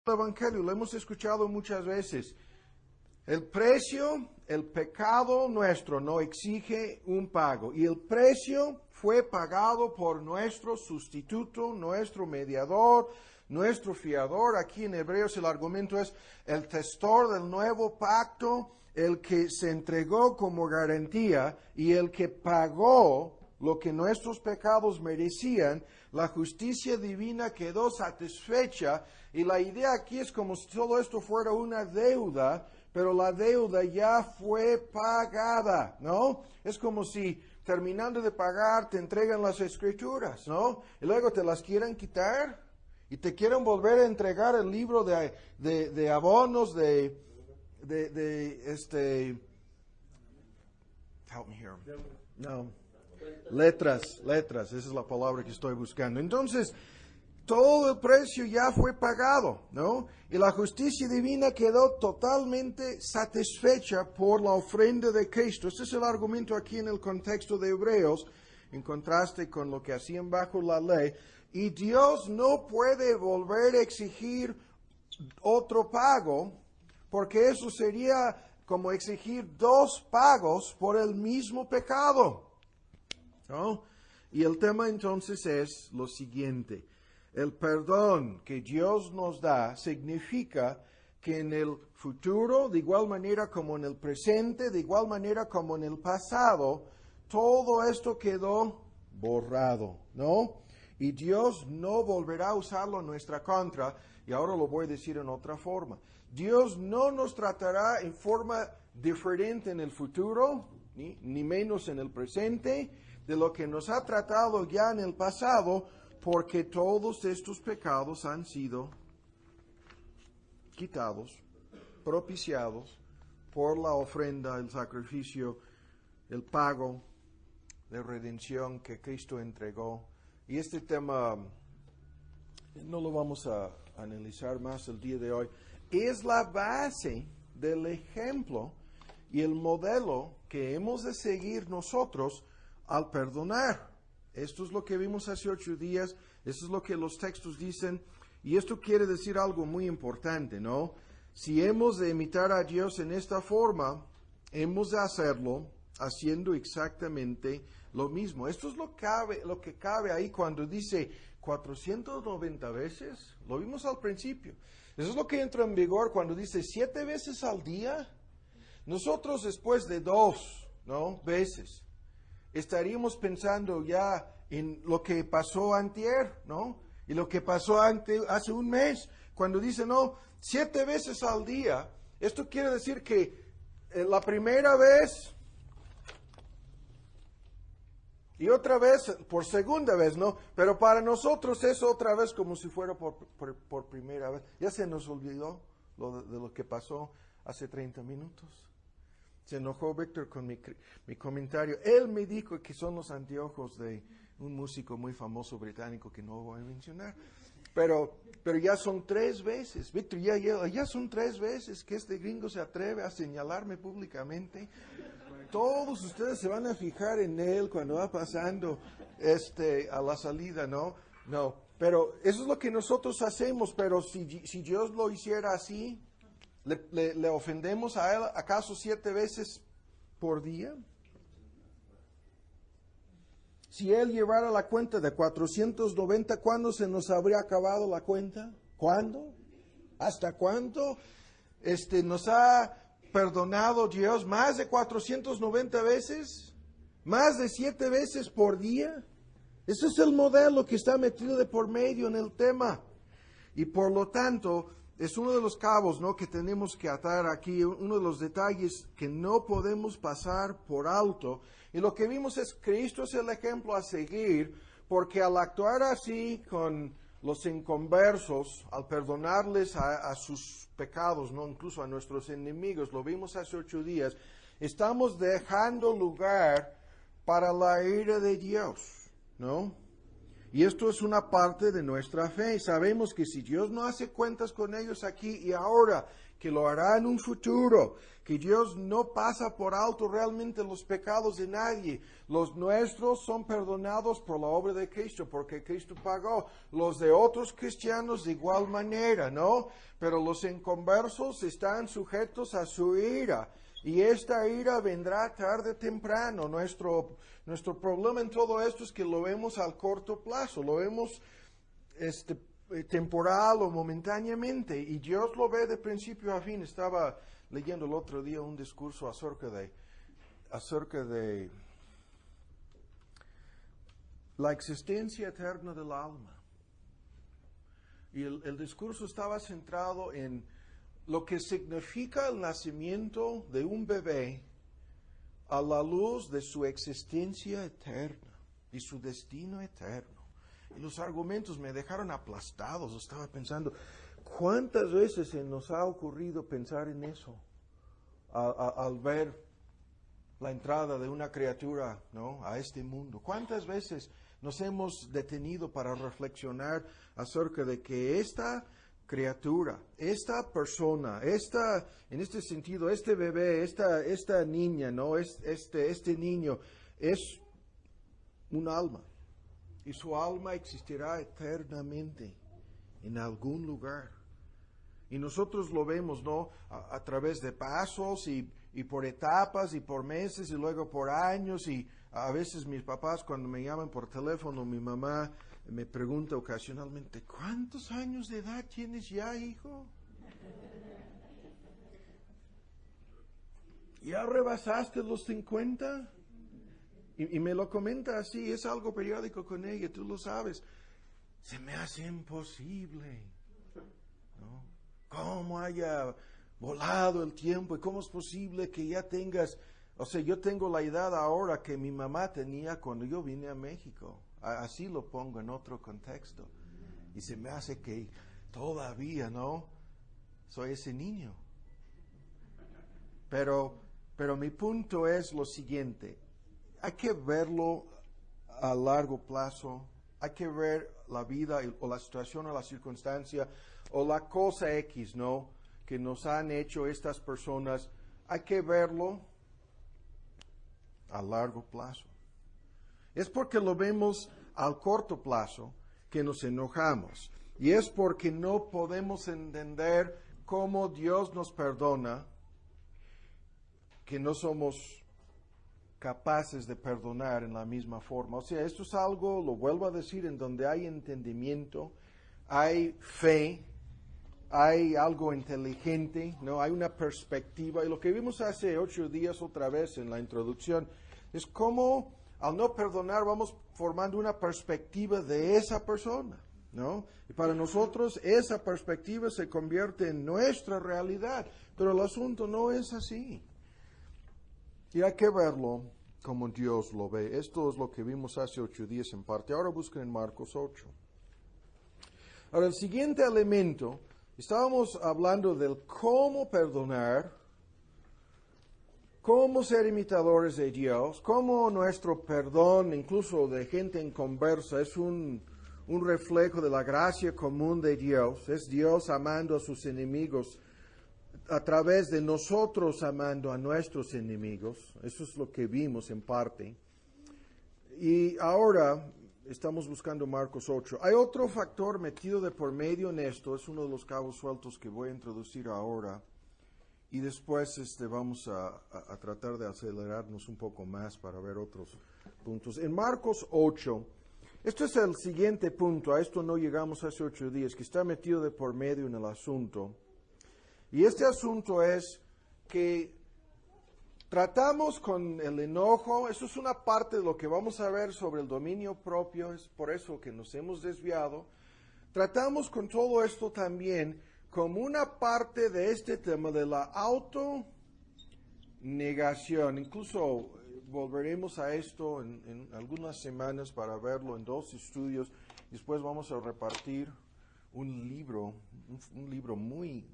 El Evangelio, lo hemos escuchado muchas veces. El precio, el pecado nuestro no exige un pago. Y el precio fue pagado por nuestro sustituto, nuestro mediador, nuestro fiador. Aquí en Hebreos el argumento es el testor del nuevo pacto, el que se entregó como garantía y el que pagó lo que nuestros pecados merecían. La justicia divina quedó satisfecha y la idea aquí es como si todo esto fuera una deuda, pero la deuda ya fue pagada, ¿no? Es como si terminando de pagar te entregan las escrituras, ¿no? Y luego te las quieren quitar y te quieren volver a entregar el libro de abonos, help me here. No. Letras, esa es la palabra que estoy buscando. Entonces, todo el precio ya fue pagado, ¿no? Y la justicia divina quedó totalmente satisfecha por la ofrenda de Cristo. Este es el argumento aquí en el contexto de Hebreos, en contraste con lo que hacían bajo la ley. Y Dios no puede volver a exigir otro pago, porque eso sería como exigir dos pagos por el mismo pecado, ¿no? Y el tema entonces es lo siguiente. El perdón que Dios nos da significa que en el futuro, de igual manera como en el presente, de igual manera como en el pasado, todo esto quedó borrado, ¿no? Y Dios no volverá a usarlo en nuestra contra, y ahora lo voy a decir en otra forma. Dios no nos tratará en forma diferente en el futuro, ni menos en el presente, de lo que nos ha tratado ya en el pasado, porque todos estos pecados han sido quitados, propiciados por la ofrenda, el sacrificio, el pago de redención que Cristo entregó. Y este tema no lo vamos a analizar más el día de hoy. Es la base del ejemplo y el modelo que hemos de seguir nosotros al perdonar. Esto es lo que vimos hace 8 días, esto es lo que los textos dicen, y esto quiere decir algo muy importante, ¿no? Si hemos de imitar a Dios en esta forma, hemos de hacerlo haciendo exactamente lo mismo. Esto es lo que cabe ahí cuando dice 490 veces, lo vimos al principio. Eso es lo que entra en vigor cuando dice 7 veces al día. Nosotros después de 2, ¿no?, veces, estaríamos pensando ya en lo que pasó antier, ¿no? Y lo que pasó hace un mes, cuando dice, no, 7 veces al día. Esto quiere decir que la primera vez y otra vez por segunda vez, ¿no? Pero para nosotros es otra vez como si fuera por primera vez. Ya se nos olvidó de lo que pasó hace 30 minutos. Se enojó Víctor con mi comentario. Él me dijo que son los anteojos de un músico muy famoso británico que no voy a mencionar. Pero ya son 3 veces. Víctor, ya son 3 veces que este gringo se atreve a señalarme públicamente. Todos ustedes se van a fijar en él cuando va pasando a la salida, ¿no? No, pero eso es lo que nosotros hacemos. Pero si Dios lo hiciera así, ¿le ofendemos a Él acaso 7 veces por día? Si Él llevara la cuenta de 490, ¿cuándo se nos habría acabado la cuenta? ¿Cuándo? ¿Hasta cuándo? Nos ha perdonado Dios más de 490 veces, más de 7 veces por día. Ese es el modelo que está metido de por medio en el tema. Y por lo tanto, es uno de los cabos, ¿no?, que tenemos que atar aquí, uno de los detalles que no podemos pasar por alto. Y lo que vimos es que Cristo es el ejemplo a seguir, porque al actuar así con los inconversos, al perdonarles a sus pecados, ¿no?, incluso a nuestros enemigos, lo vimos hace 8 días, estamos dejando lugar para la ira de Dios, ¿no? Y esto es una parte de nuestra fe. Sabemos que si Dios no hace cuentas con ellos aquí y ahora, que lo hará en un futuro, que Dios no pasa por alto realmente los pecados de nadie. Los nuestros son perdonados por la obra de Cristo, porque Cristo pagó. Los de otros cristianos de igual manera, ¿no? Pero los inconversos están sujetos a su ira. Y esta ira vendrá tarde o temprano. Nuestro problema en todo esto es que lo vemos al corto plazo, lo vemos temporal o momentáneamente, y Dios lo ve de principio a fin. Estaba leyendo el otro día un discurso acerca de la existencia eterna del alma. Y el discurso estaba centrado en lo que significa el nacimiento de un bebé a la luz de su existencia eterna y su destino eterno. Y los argumentos me dejaron aplastados. Estaba pensando, ¿cuántas veces se nos ha ocurrido pensar en eso al ver la entrada de una criatura, ¿no?, a este mundo? ¿Cuántas veces nos hemos detenido para reflexionar acerca de que esta criatura, esta persona, en este sentido, este bebé, esta niña, ¿no?, este niño es un alma, y su alma existirá eternamente en algún lugar? Y nosotros lo vemos, ¿no?, a través de pasos y por etapas y por meses y luego por años. Y a veces mis papás, cuando me llaman por teléfono, mi mamá me pregunta ocasionalmente, ¿cuántos años de edad tienes ya, hijo? ¿Ya rebasaste los 50? Y me lo comenta así, es algo periódico con ella, tú lo sabes. Se me hace imposible, ¿no? ¿Cómo haya volado el tiempo? ¿Y cómo es posible que ya tengas, o sea, yo tengo la edad ahora que mi mamá tenía cuando yo vine a México? Así lo pongo en otro contexto. Y se me hace que todavía, ¿no?, soy ese niño. Pero mi punto es lo siguiente. Hay que verlo a largo plazo. Hay que ver la vida o la situación o la circunstancia o la cosa X, ¿no?, que nos han hecho estas personas. Hay que verlo a largo plazo. Es porque lo vemos al corto plazo que nos enojamos. Y es porque no podemos entender cómo Dios nos perdona, que no somos capaces de perdonar en la misma forma. O sea, esto es algo, lo vuelvo a decir, en donde hay entendimiento, hay fe, hay algo inteligente, ¿no? Hay una perspectiva. Y lo que vimos hace 8 días otra vez en la introducción es cómo al no perdonar vamos formando una perspectiva de esa persona, ¿no? Y para nosotros esa perspectiva se convierte en nuestra realidad, pero el asunto no es así. Y hay que verlo como Dios lo ve. Esto es lo que vimos hace 8 días en parte. Ahora busquen en Marcos 8. Ahora, el siguiente elemento, estábamos hablando del cómo perdonar, cómo ser imitadores de Dios, cómo nuestro perdón, incluso de gente inconversa, es un reflejo de la gracia común de Dios. Es Dios amando a sus enemigos a través de nosotros amando a nuestros enemigos. Eso es lo que vimos en parte. Y ahora estamos buscando Marcos 8. Hay otro factor metido de por medio en esto, es uno de los cabos sueltos que voy a introducir ahora. Y después vamos a tratar de acelerarnos un poco más para ver otros puntos. En Marcos 8, esto es el siguiente punto, a esto no llegamos hace 8 días, que está metido de por medio en el asunto. Y este asunto es que tratamos con el enojo. Eso es una parte de lo que vamos a ver sobre el dominio propio, es por eso que nos hemos desviado. Tratamos con todo esto también como una parte de este tema de la autonegación. Incluso volveremos a esto en algunas semanas para verlo en 2 estudios. Después vamos a repartir un libro muy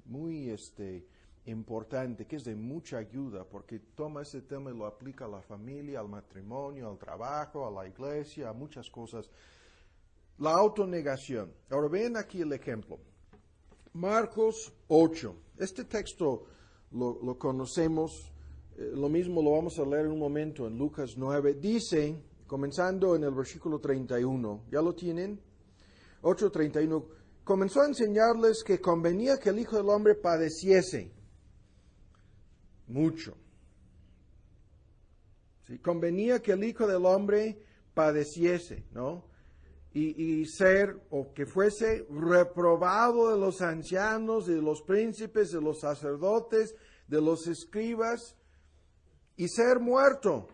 importante, que es de mucha ayuda, porque toma ese tema y lo aplica a la familia, al matrimonio, al trabajo, a la iglesia, a muchas cosas. la autonegación. Ahora ven aquí el ejemplo. Marcos 8. Este texto lo conocemos, lo mismo lo vamos a leer en un momento en Lucas 9. Dice, comenzando en el versículo 31, ¿ya lo tienen? 8:31. Comenzó a enseñarles que convenía que el Hijo del Hombre padeciese mucho. ¿Sí? Convenía que el Hijo del Hombre padeciese, ¿no? Y ser, o que fuese reprobado de los ancianos, de los príncipes, de los sacerdotes, de los escribas, y ser muerto,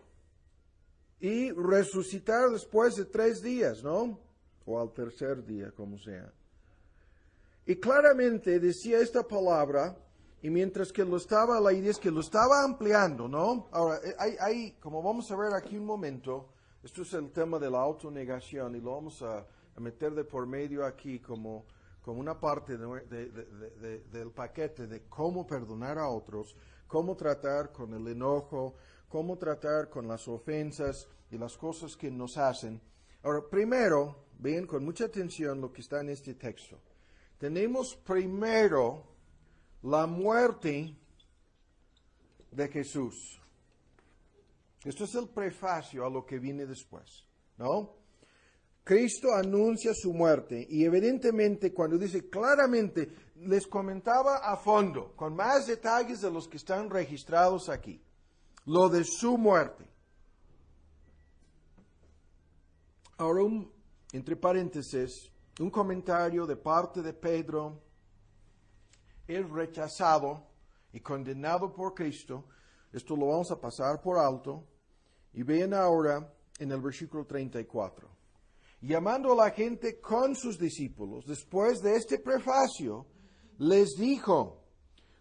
y resucitar después de 3 días, ¿no? O al tercer día, como sea. Y claramente decía esta palabra, y mientras que la idea es que lo estaba ampliando, ¿no? Ahora, hay, como vamos a ver aquí un momento, esto es el tema de la autonegación y lo vamos a meter de por medio aquí como una parte del paquete de cómo perdonar a otros, cómo tratar con el enojo, cómo tratar con las ofensas y las cosas que nos hacen. Ahora, primero, vean con mucha atención lo que está en este texto. Tenemos primero la muerte de Jesús. Esto es el prefacio a lo que viene después, ¿no? Cristo anuncia su muerte y evidentemente cuando dice claramente, les comentaba a fondo, con más detalles de los que están registrados aquí, lo de su muerte. Ahora, entre paréntesis, un comentario de parte de Pedro, es rechazado y condenado por Cristo. Esto lo vamos a pasar por alto. Y vean ahora en el versículo 34. Llamando a la gente con sus discípulos, después de este prefacio, les dijo,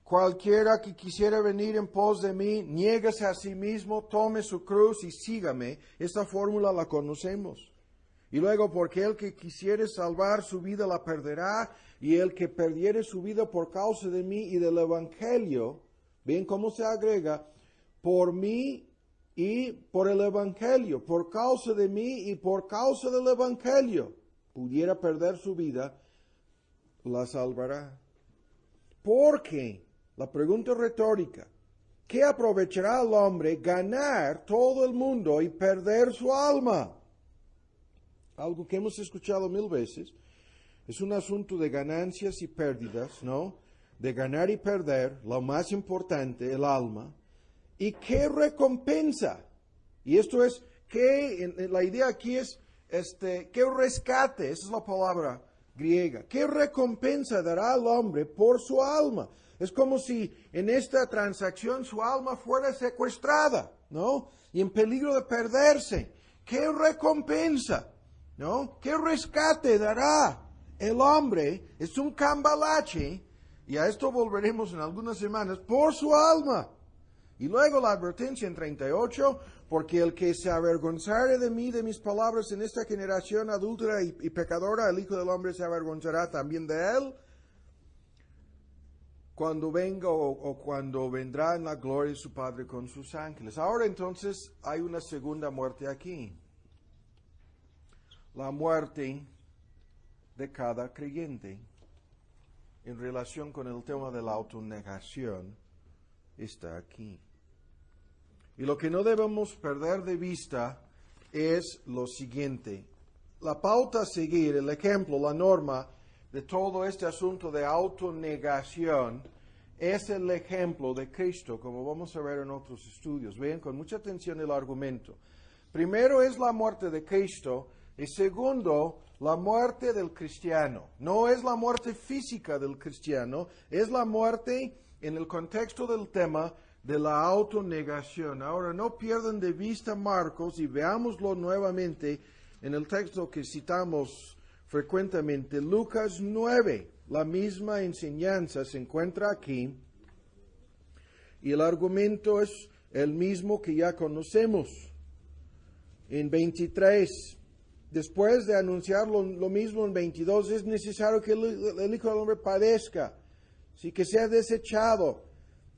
cualquiera que quisiera venir en pos de mí, niéguese a sí mismo, tome su cruz y sígame. Esta fórmula la conocemos. Y luego, porque el que quisiere salvar su vida la perderá, y el que perdiere su vida por causa de mí y del Evangelio, ven cómo se agrega, por mí y por el Evangelio, por causa de mí y por causa del Evangelio, pudiera perder su vida, la salvará. Porque, la pregunta retórica, ¿qué aprovechará al hombre ganar todo el mundo y perder su alma? Algo que hemos escuchado 1000 veces, es un asunto de ganancias y pérdidas, ¿no? De ganar y perder, lo más importante, el alma. ¿Y qué recompensa? Y esto es, la idea aquí es, ¿qué rescate? Esa es la palabra griega. ¿Qué recompensa dará al hombre por su alma? Es como si en esta transacción su alma fuera secuestrada, ¿no? Y en peligro de perderse. ¿Qué recompensa? ¿No? ¿Qué rescate dará el hombre? Es un cambalache, y a esto volveremos en algunas semanas, por su alma. Y luego la advertencia en 38, porque el que se avergonzare de mí, de mis palabras en esta generación adúltera y pecadora, el Hijo del Hombre se avergonzará también de él, cuando venga o cuando vendrá en la gloria de su Padre con sus ángeles. Ahora entonces hay una segunda muerte aquí. La muerte de cada creyente en relación con el tema de la autonegación está aquí. Y lo que no debemos perder de vista es lo siguiente. La pauta a seguir, el ejemplo, la norma de todo este asunto de autonegación es el ejemplo de Cristo, como vamos a ver en otros estudios. Vean con mucha atención el argumento. Primero es la muerte de Cristo. Y segundo, la muerte del cristiano. No es la muerte física del cristiano, es la muerte en el contexto del tema de la autonegación. Ahora, no pierdan de vista Marcos y veámoslo nuevamente en el texto que citamos frecuentemente. Lucas 9, la misma enseñanza se encuentra aquí. Y el argumento es el mismo que ya conocemos. En 23. Después de anunciar lo mismo en 22, es necesario que el Hijo del Hombre padezca, ¿sí? Que sea desechado,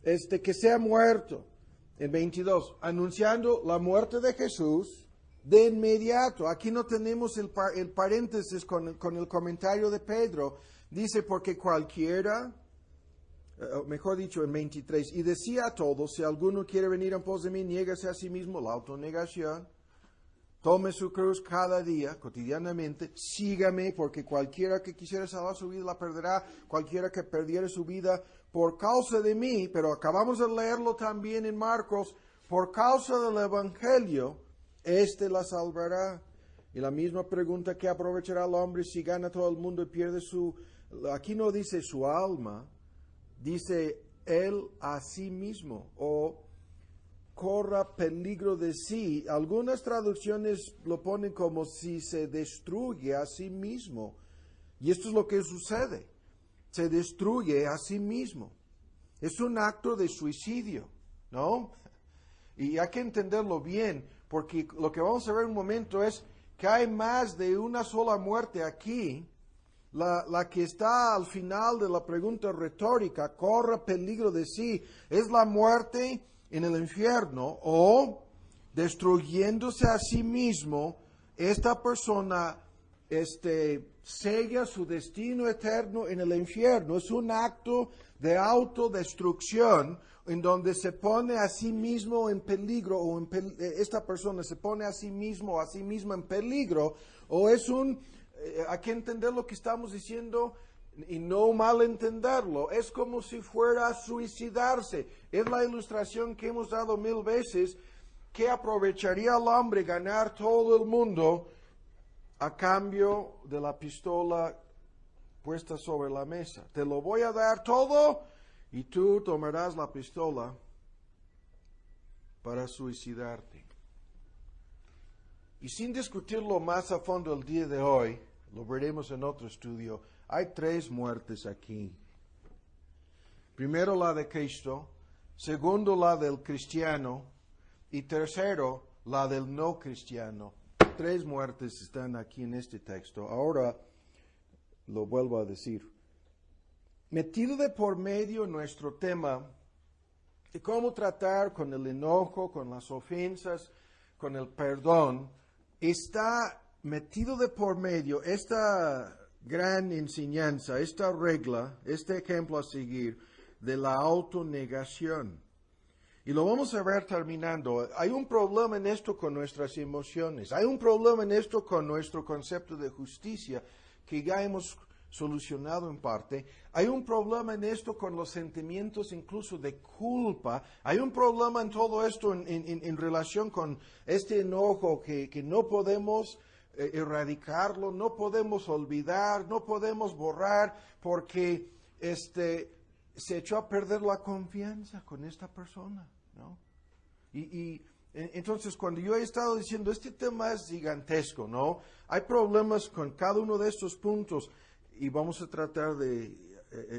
que sea muerto. En 22, anunciando la muerte de Jesús, de inmediato. Aquí no tenemos el paréntesis con el comentario de Pedro. Dice, porque cualquiera, mejor dicho, en 23, y decía a todos, si alguno quiere venir en pos de mí, niégase a sí mismo, la autonegación, tome su cruz cada día, cotidianamente, sígame, porque cualquiera que quisiera salvar su vida la perderá, cualquiera que perdiera su vida por causa de mí, pero acabamos de leerlo también en Marcos, por causa del Evangelio, la salvará. Y la misma pregunta, ¿qué aprovechará el hombre si gana todo el mundo y pierde aquí no dice su alma, dice él a sí mismo, o corra peligro de sí. Algunas traducciones lo ponen como si se destruye a sí mismo. Y esto es lo que sucede. Se destruye a sí mismo. Es un acto de suicidio, ¿no? Y hay que entenderlo bien, porque lo que vamos a ver en un momento es que hay más de una sola muerte aquí. La que está al final de la pregunta retórica, corra peligro de sí, es la muerte en el infierno o destruyéndose a sí mismo. Esta persona sella su destino eterno en el infierno. Es un acto de autodestrucción en donde se pone a sí mismo en peligro, o esta persona se pone a sí mismo o a sí misma en peligro, o es hay que entender lo que estamos diciendo y no malentenderlo. Es como si fuera a suicidarse. Es la ilustración que hemos dado 1000 veces, que aprovecharía el hombre ganar todo el mundo a cambio de la pistola puesta sobre la mesa. Te lo voy a dar todo y tú tomarás la pistola para suicidarte. Y sin discutirlo más a fondo el día de hoy, lo veremos en otro estudio, hay 3 muertes aquí. Primero la de Cristo, segundo la del cristiano y tercero la del no cristiano. 3 muertes están aquí en este texto. Ahora lo vuelvo a decir. Metido de por medio en nuestro tema de cómo tratar con el enojo, con las ofensas, con el perdón, está metido de por medio esta gran enseñanza, esta regla, este ejemplo a seguir de la autonegación. Y lo vamos a ver terminando. Hay un problema en esto con nuestras emociones. Hay un problema en esto con nuestro concepto de justicia que ya hemos solucionado en parte. Hay un problema en esto con los sentimientos incluso de culpa. Hay un problema en todo esto en relación con este enojo que no podemos erradicarlo, no podemos olvidar, no podemos borrar, porque se echó a perder la confianza con esta persona, ¿no? Y entonces cuando yo he estado diciendo, este tema es gigantesco, ¿no? Hay problemas con cada uno de estos puntos y vamos a tratar de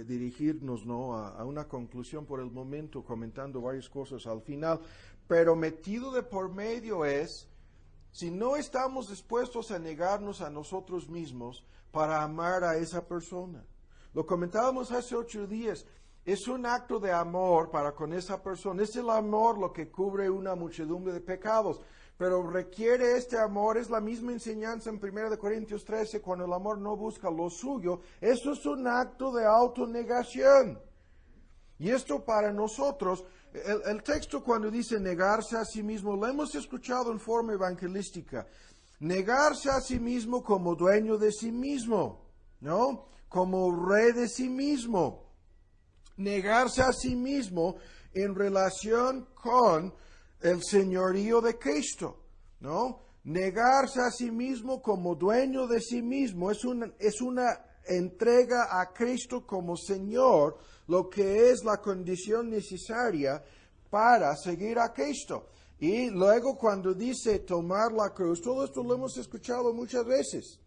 dirigirnos, ¿no?, a una conclusión por el momento, comentando varias cosas al final. Pero metido de por medio es, si no estamos dispuestos a negarnos a nosotros mismos para amar a esa persona. Lo comentábamos hace 8 días. Es un acto de amor para con esa persona. Es el amor lo que cubre una muchedumbre de pecados. Pero requiere este amor, es la misma enseñanza en 1 Corintios 13, cuando el amor no busca lo suyo. Eso es un acto de autonegación. Y esto para nosotros, el texto cuando dice negarse a sí mismo, lo hemos escuchado en forma evangelística. Negarse a sí mismo como dueño de sí mismo, ¿no? Como rey de sí mismo. Negarse a sí mismo en relación con el señorío de Cristo, ¿no? Negarse a sí mismo como dueño de sí mismo es una entrega a Cristo como Señor, lo que es la condición necesaria para seguir a Cristo. Y luego cuando dice tomar la cruz, todo esto lo hemos escuchado muchas veces.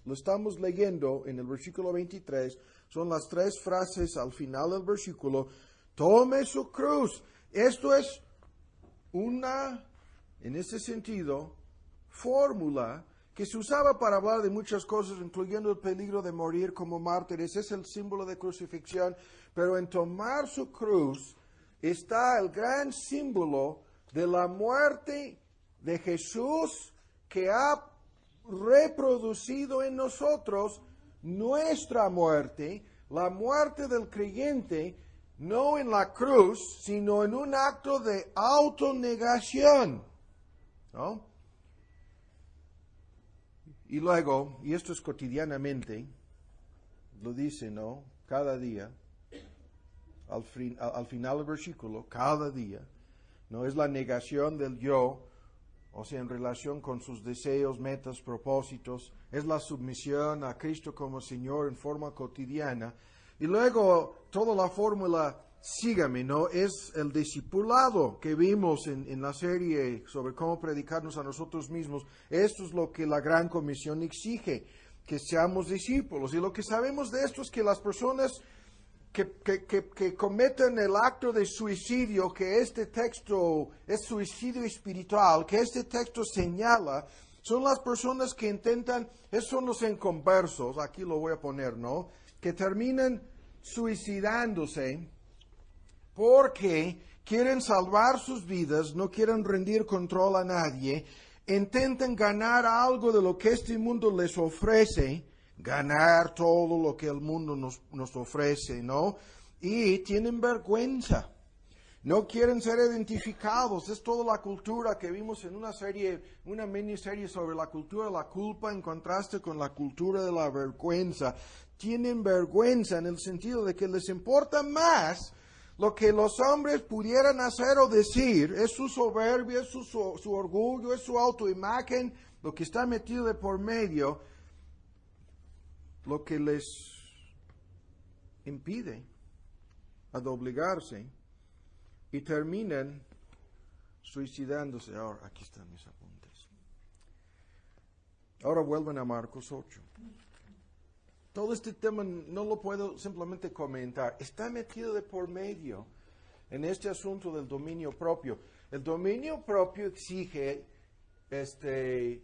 Lo estamos leyendo en el versículo 23, son las 3 frases al final del versículo. Tome su cruz. Esto es en ese sentido, fórmula que se usaba para hablar de muchas cosas, incluyendo el peligro de morir como mártires. Es el símbolo de crucifixión, pero en tomar su cruz está el gran símbolo de la muerte de Jesús que ha reproducido en nosotros nuestra muerte, la muerte del creyente, no en la cruz, sino en un acto de autonegación, ¿no? Y luego, y esto es cotidianamente, lo dice, ¿no? Cada día, al final del versículo, cada día, ¿no? Es la negación del yo, o sea, en relación con sus deseos, metas, propósitos, es la submisión a Cristo como Señor en forma cotidiana. Y luego, toda la fórmula, sígame, ¿no? Es el discipulado que vimos en la serie sobre cómo predicarnos a nosotros mismos. Esto es lo que la Gran Comisión exige, que seamos discípulos. Y lo que sabemos de esto es que las personas que cometen el acto de suicidio, que este texto es suicidio espiritual, que este texto señala, son las personas que intentan, esos son los inconversos, aquí lo voy a poner, ¿no? Que terminan suicidándose porque quieren salvar sus vidas, no quieren rendir control a nadie, intentan ganar algo de lo que este mundo les ofrece, ganar todo lo que el mundo nos ofrece, ¿no? Y tienen vergüenza, no quieren ser identificados. Es toda la cultura que vimos en una miniserie sobre la cultura de la culpa en contraste con la cultura de la vergüenza. Tienen vergüenza en el sentido de que les importa más lo que los hombres pudieran hacer o decir, es su soberbia, es su orgullo, es su autoimagen, lo que está metido de por medio, lo que les impide a doblegarse y terminan suicidándose. Ahora, aquí están mis apuntes. Ahora vuelven a Marcos 8. Todo este tema no lo puedo simplemente comentar. Está metido de por medio en este asunto del dominio propio. El dominio propio exige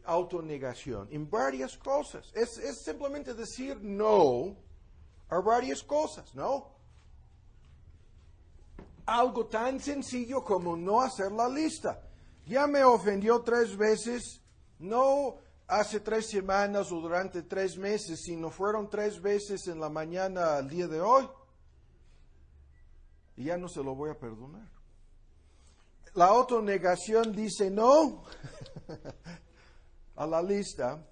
autonegación en varias cosas. Es simplemente decir no a varias cosas, ¿no? Algo tan sencillo como no hacer la lista. Ya me ofendió 3 veces, no hace 3 semanas o durante 3 meses, sino fueron 3 veces en la mañana al día de hoy. Y ya no se lo voy a perdonar. La autonegación dice no a la lista.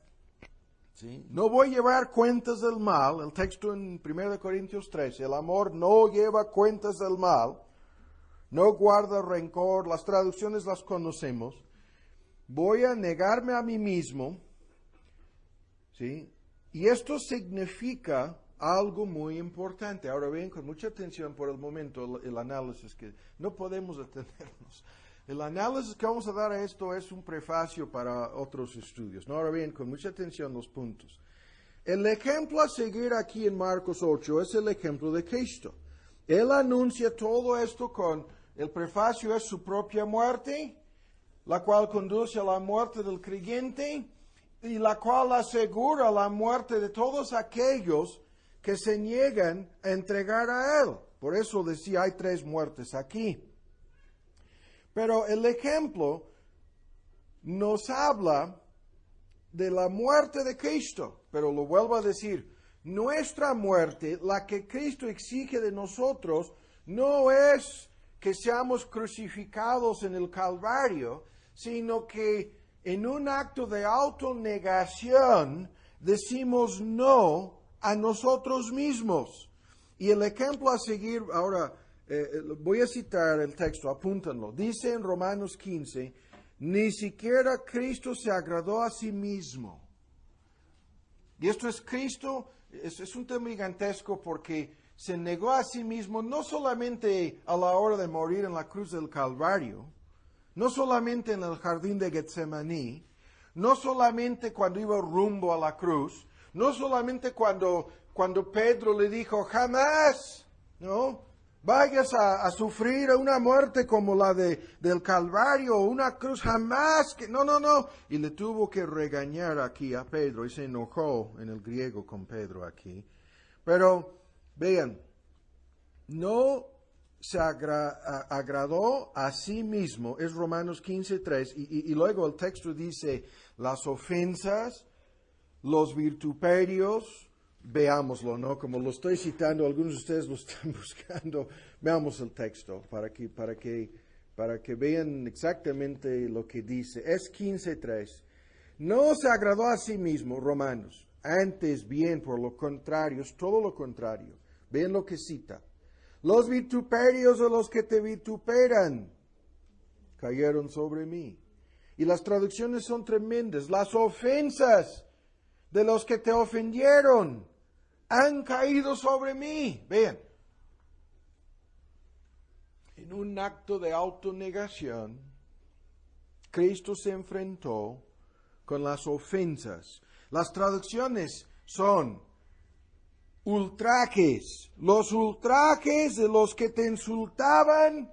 ¿Sí? No voy a llevar cuentas del mal. El texto en 1 Corintios 13. El amor no lleva cuentas del mal. No guarda rencor. Las traducciones las conocemos. Voy a negarme a mí mismo. ¿Sí? Y esto significa algo muy importante. Ahora bien, con mucha atención por el momento, el análisis, que no podemos detenernos. El análisis que vamos a dar a esto es un prefacio para otros estudios. ¿No? Ahora bien, con mucha atención los puntos. El ejemplo a seguir aquí en Marcos 8 es el ejemplo de Cristo. Él anuncia todo esto con, el prefacio es su propia muerte, la cual conduce a la muerte del creyente y la cual asegura la muerte de todos aquellos que se niegan a entregar a Él. Por eso decía, hay 3 muertes aquí. Pero el ejemplo nos habla de la muerte de Cristo. Pero lo vuelvo a decir, nuestra muerte, la que Cristo exige de nosotros, no es que seamos crucificados en el Calvario, sino que en un acto de autonegación decimos no a nosotros mismos. Y el ejemplo a seguir, ahora voy a citar el texto, apúntenlo. Dice en Romanos 15, ni siquiera Cristo se agradó a sí mismo. Y esto es Cristo, es un tema gigantesco porque se negó a sí mismo no solamente a la hora de morir en la cruz del Calvario, no solamente en el jardín de Getsemaní, no solamente cuando iba rumbo a la cruz, no solamente cuando Pedro le dijo, jamás, ¿no? Vayas a sufrir una muerte como la del Calvario, una cruz, jamás, no. Y le tuvo que regañar aquí a Pedro y se enojó en el griego con Pedro aquí. Pero, vean, no se agradó a sí mismo, es Romanos 15:3, y luego el texto dice, las ofensas, los vituperios, veámoslo, ¿no? Como lo estoy citando, algunos de ustedes lo están buscando, veamos el texto para que vean exactamente lo que dice. Es 15:3. No se agradó a sí mismo, Romanos, antes bien, por lo contrario, es todo lo contrario. Vean lo que cita. Los vituperios de los que te vituperan cayeron sobre mí. Y las traducciones son tremendas. Las ofensas de los que te ofendieron han caído sobre mí. Vean. En un acto de autonegación, Cristo se enfrentó con las ofensas. Las traducciones son ultrajes. Los ultrajes de los que te insultaban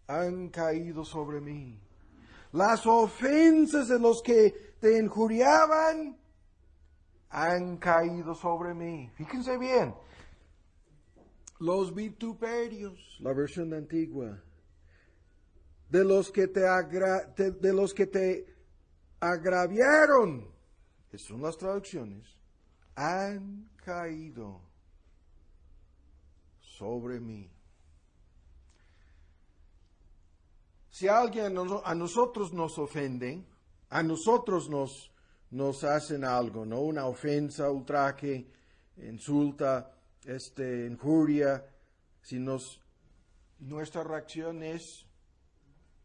han caído sobre mí. Las ofensas de los que te injuriaban han caído sobre mí. Fíjense bien. Los vituperios, la versión antigua, de los que te agraviaron, estas son las traducciones, han caído sobre mí. Si alguien a nosotros nos ofende, a nosotros nos hacen algo, ¿no? Una ofensa, ultraje, insulta, injuria, nuestra reacción es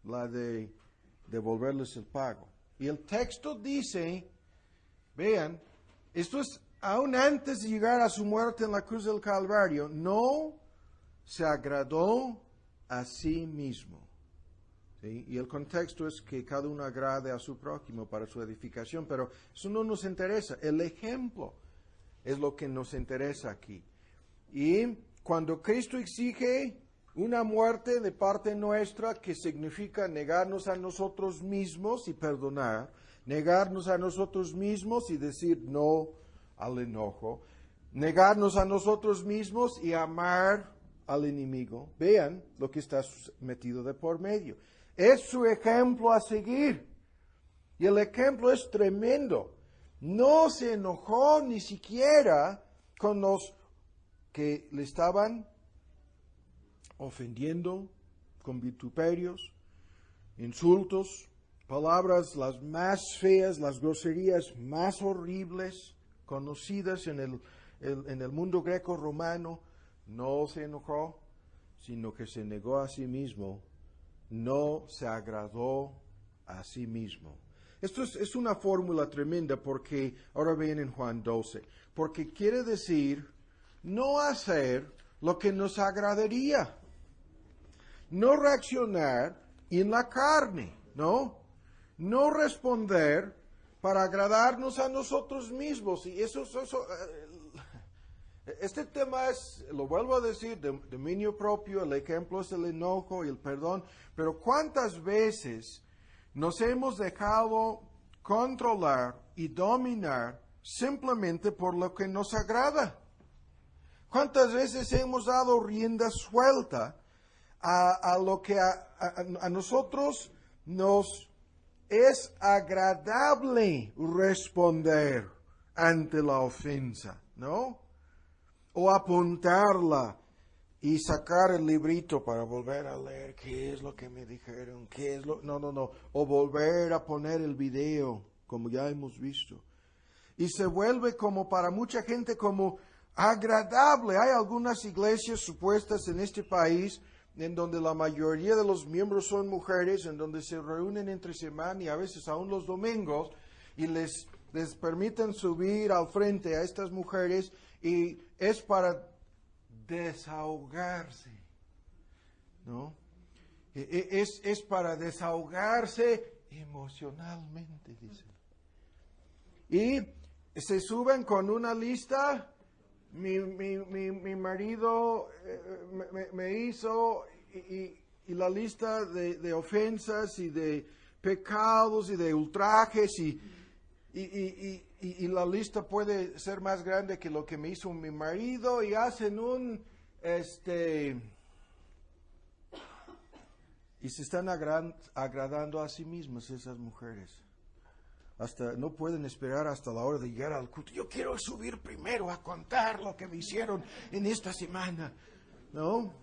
la de devolverles el pago. Y el texto dice, vean, esto es aún antes de llegar a su muerte en la cruz del Calvario, no se agradó a sí mismo. ¿Sí? Y el contexto es que cada uno agrade a su prójimo para su edificación, pero eso no nos interesa. El ejemplo es lo que nos interesa aquí. Y cuando Cristo exige una muerte de parte nuestra, que significa negarnos a nosotros mismos y perdonar, negarnos a nosotros mismos y decir no al enojo, negarnos a nosotros mismos y amar al enemigo. Vean lo que está metido de por medio. Es su ejemplo a seguir. Y el ejemplo es tremendo. No se enojó ni siquiera con los que le estaban ofendiendo con vituperios, insultos, palabras las más feas, las groserías más horribles conocidas en el mundo greco-romano. No se enojó, sino que se negó a sí mismo, no se agradó a sí mismo. Esto es una fórmula tremenda porque, ahora ven en Juan 12, porque quiere decir no hacer lo que nos agradaría, no reaccionar en la carne, ¿no? No responder para agradarnos a nosotros mismos. Y este tema es, lo vuelvo a decir, de dominio propio, el ejemplo es el enojo y el perdón, pero ¿cuántas veces nos hemos dejado controlar y dominar simplemente por lo que nos agrada? ¿Cuántas veces hemos dado rienda suelta a lo que a nosotros nos es agradable responder ante la ofensa, ¿no? O apuntarla y sacar el librito para volver a leer qué es lo que me dijeron, qué es lo... No. O volver a poner el video, como ya hemos visto. Y se vuelve como para mucha gente como agradable. Hay algunas iglesias supuestas en este país en donde la mayoría de los miembros son mujeres, en donde se reúnen entre semana y a veces aún los domingos, y les permiten subir al frente a estas mujeres, y es para desahogarse, ¿no? Es para desahogarse emocionalmente, dicen. Y se suben con una lista. Mi marido me hizo, y la lista de ofensas y de pecados y de ultrajes, y la lista puede ser más grande que lo que me hizo mi marido, y hacen Y se están agradando a sí mismas esas mujeres. Hasta no pueden esperar hasta la hora de llegar al culto. Yo quiero subir primero a contar lo que me hicieron en esta semana, ¿no?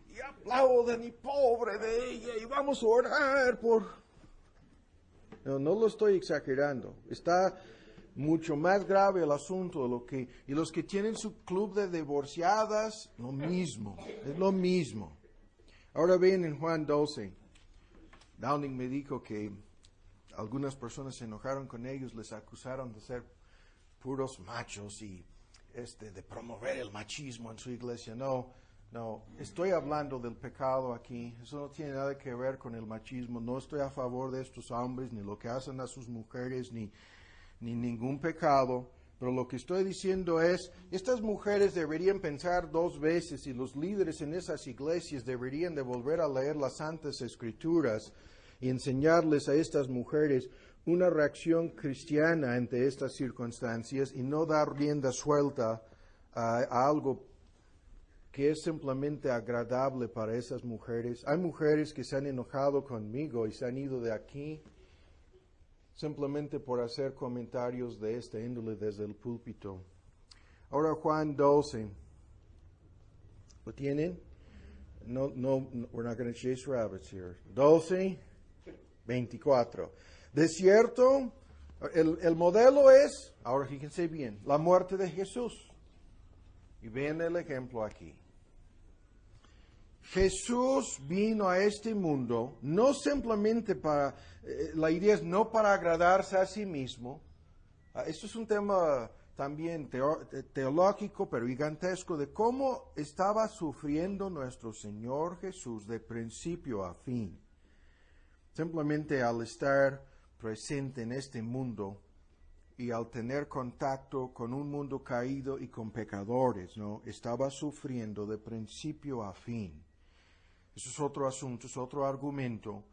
Y aplauden y pobre de ella y vamos a orar por... No lo estoy exagerando. Está mucho más grave el asunto. Y los que tienen su club de divorciadas, lo mismo, es lo mismo. Ahora ven en Juan 12, Downing me dijo que algunas personas se enojaron con ellos, les acusaron de ser puros machos y de promover el machismo en su iglesia. No, estoy hablando del pecado aquí. Eso no tiene nada que ver con el machismo. No estoy a favor de estos hombres, ni lo que hacen a sus mujeres, ni ningún pecado. Pero lo que estoy diciendo es, estas mujeres deberían pensar dos veces y los líderes en esas iglesias deberían de volver a leer las Santas Escrituras y enseñarles a estas mujeres una reacción cristiana ante estas circunstancias y no dar rienda suelta a algo que es simplemente agradable para esas mujeres. Hay mujeres que se han enojado conmigo y se han ido de aquí simplemente por hacer comentarios de esta índole desde el púlpito. Ahora Juan 12. ¿Lo tienen? No, we're not going to chase rabbits here. 12, 24. De cierto, el modelo es, ahora fíjense bien, la muerte de Jesús. Y vean el ejemplo aquí. Jesús vino a este mundo no simplemente la idea es no para agradarse a sí mismo. Esto es un tema también teológico, pero gigantesco, de cómo estaba sufriendo nuestro Señor Jesús de principio a fin. Simplemente al estar presente en este mundo y al tener contacto con un mundo caído y con pecadores, ¿no? Estaba sufriendo de principio a fin. Eso es otro asunto, es otro argumento.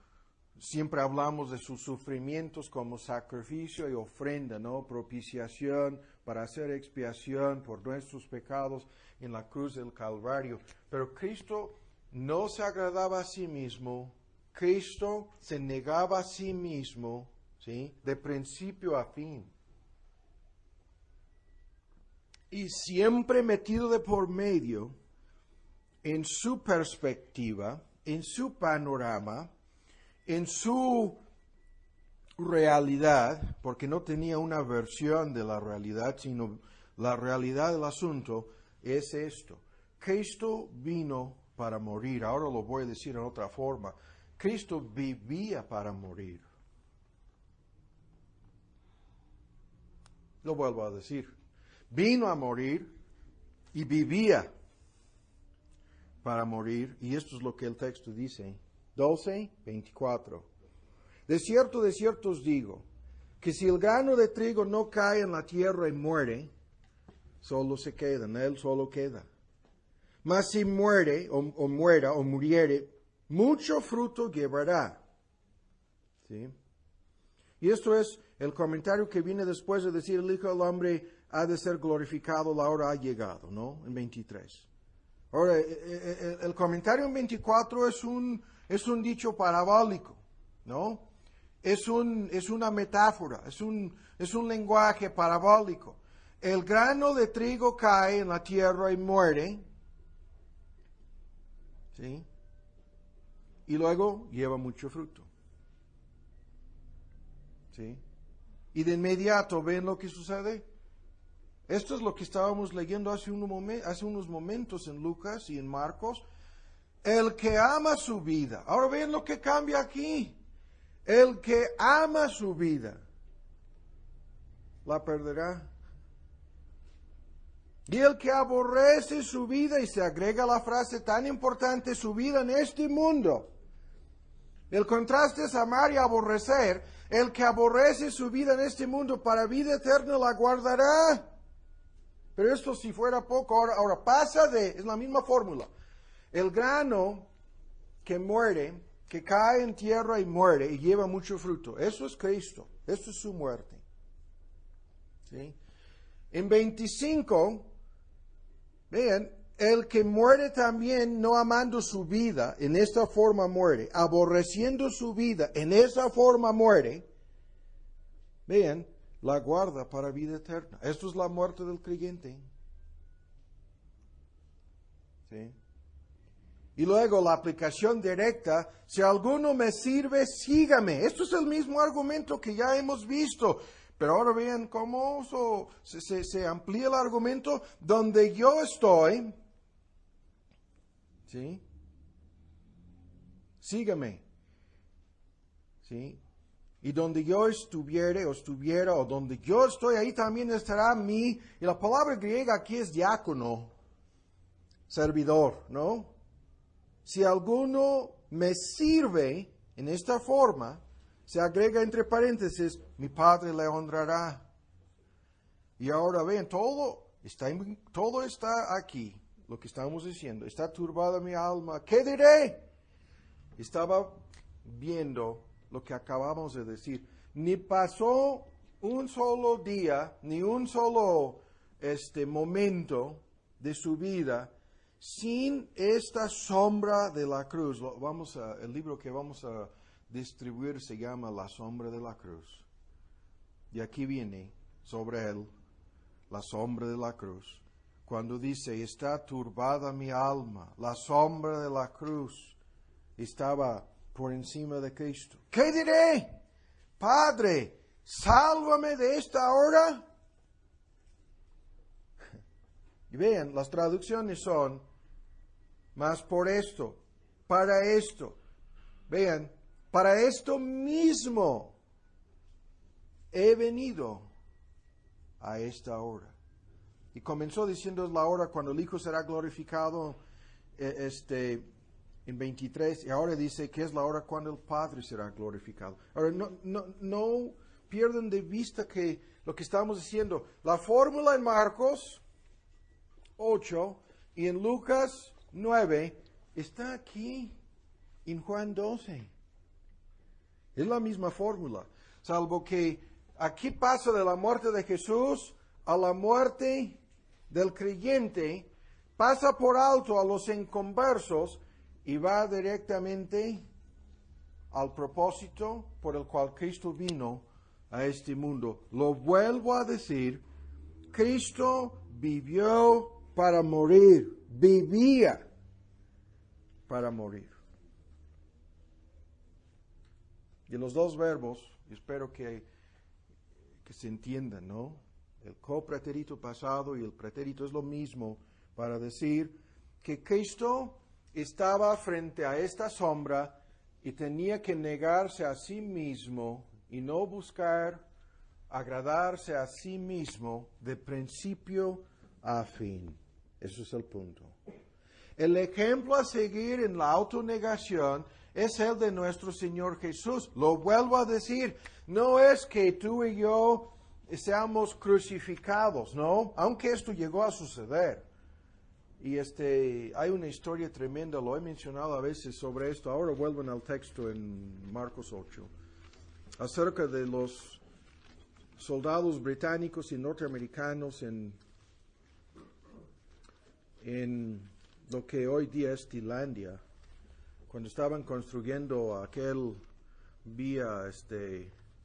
Siempre hablamos de sus sufrimientos como sacrificio y ofrenda, ¿no? Propiciación para hacer expiación por nuestros pecados en la cruz del Calvario. Pero Cristo no se agradaba a sí mismo. Cristo se negaba a sí mismo, ¿sí? De principio a fin. Y siempre metido de por medio en su perspectiva, en su panorama, en su realidad, porque no tenía una versión de la realidad, sino la realidad del asunto es esto. Cristo vino para morir. Ahora lo voy a decir en otra forma. Cristo vivía para morir. Lo vuelvo a decir. Vino a morir y vivía para morir. Y esto es lo que el texto dice. 12, 24. De cierto os digo, que si el grano de trigo no cae en la tierra y muere, solo se queda, en él solo queda. Mas si muere, o muera, o muriere, mucho fruto llevará. ¿Sí? Y esto es el comentario que viene después de decir, el Hijo del Hombre ha de ser glorificado, la hora ha llegado, ¿no? En 23. Ahora, el comentario en 24 es un dicho parabólico, ¿no? Es una metáfora, es un lenguaje parabólico. El grano de trigo cae en la tierra y muere, ¿sí? Y luego lleva mucho fruto, ¿sí? Y de inmediato, ¿ven lo que sucede? Esto es lo que estábamos leyendo hace unos momentos en Lucas y en Marcos. El que ama su vida. Ahora ven lo que cambia aquí. El que ama su vida, la perderá. Y el que aborrece su vida, y se agrega la frase tan importante, su vida en este mundo. El contraste es amar y aborrecer. El que aborrece su vida en este mundo, para vida eterna la guardará. Pero esto si fuera poco, ahora pasa es la misma fórmula. El grano que muere, que cae en tierra y muere y lleva mucho fruto. Eso es Cristo. Eso es su muerte. ¿Sí? En 25, vean, el que muere también no amando su vida, en esta forma muere, aborreciendo su vida, en esa forma muere, vean, la guarda para vida eterna. Esto es la muerte del creyente. ¿Sí? Y luego la aplicación directa, si alguno me sirve, sígame. Esto es el mismo argumento que ya hemos visto. Pero ahora vean cómo se amplía el argumento. Donde yo estoy, ¿sí? Sígame. ¿Sí? Y donde yo estuviera, o donde yo estoy, ahí también estará mi. Y la palabra griega aquí es diácono, servidor, ¿no? Si alguno me sirve en esta forma, se agrega entre paréntesis, mi Padre le honrará. Y ahora ven, todo está aquí, lo que estamos diciendo. Está turbada mi alma. ¿Qué diré? Estaba viendo lo que acabamos de decir. Ni pasó un solo día, ni un solo momento de su vida sin esta sombra de la cruz. El libro que vamos a distribuir se llama La sombra de la cruz. Y aquí viene sobre él la sombra de la cruz. Cuando dice, está turbada mi alma, la sombra de la cruz estaba por encima de Cristo. ¿Qué diré? Padre, sálvame de esta hora. Y vean, las traducciones son, mas por esto, para esto. Vean, para esto mismo he venido a esta hora. Y comenzó diciendo, es la hora cuando el Hijo será glorificado, en 23, y ahora dice que es la hora cuando el Padre será glorificado. Ahora, no pierdan de vista que lo que estamos diciendo, la fórmula en Marcos 8 y en Lucas 9 está aquí en Juan 12. Es la misma fórmula, salvo que aquí pasa de la muerte de Jesús a la muerte del creyente, pasa por alto a los inconversos y va directamente al propósito por el cual Cristo vino a este mundo. Lo vuelvo a decir, Cristo vivió para morir, vivía para morir. Y los dos verbos, espero que se entiendan, ¿no? El copretérito pasado y el pretérito es lo mismo para decir que Cristo estaba frente a esta sombra y tenía que negarse a sí mismo y no buscar agradarse a sí mismo de principio a fin. Eso es el punto. El ejemplo a seguir en la autonegación es el de nuestro Señor Jesús. Lo vuelvo a decir, no es que tú y yo seamos crucificados, ¿no? Aunque esto llegó a suceder. Y hay una historia tremenda, lo he mencionado a veces sobre esto. Ahora vuelven al texto en Marcos 8, acerca de los soldados británicos y norteamericanos en lo que hoy día es Tailandia, cuando estaban construyendo aquel vía,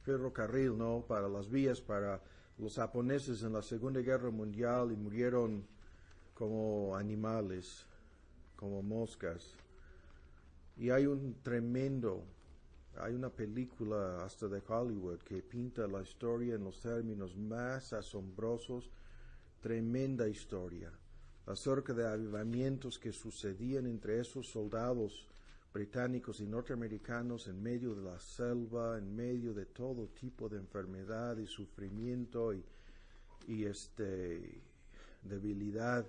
ferrocarril, ¿no? Para las vías para los japoneses en la Segunda Guerra Mundial y murieron como animales, como moscas. Y hay una película hasta de Hollywood que pinta la historia en los términos más asombrosos, tremenda historia, acerca de avivamientos que sucedían entre esos soldados británicos y norteamericanos en medio de la selva, en medio de todo tipo de enfermedad y sufrimiento y debilidad,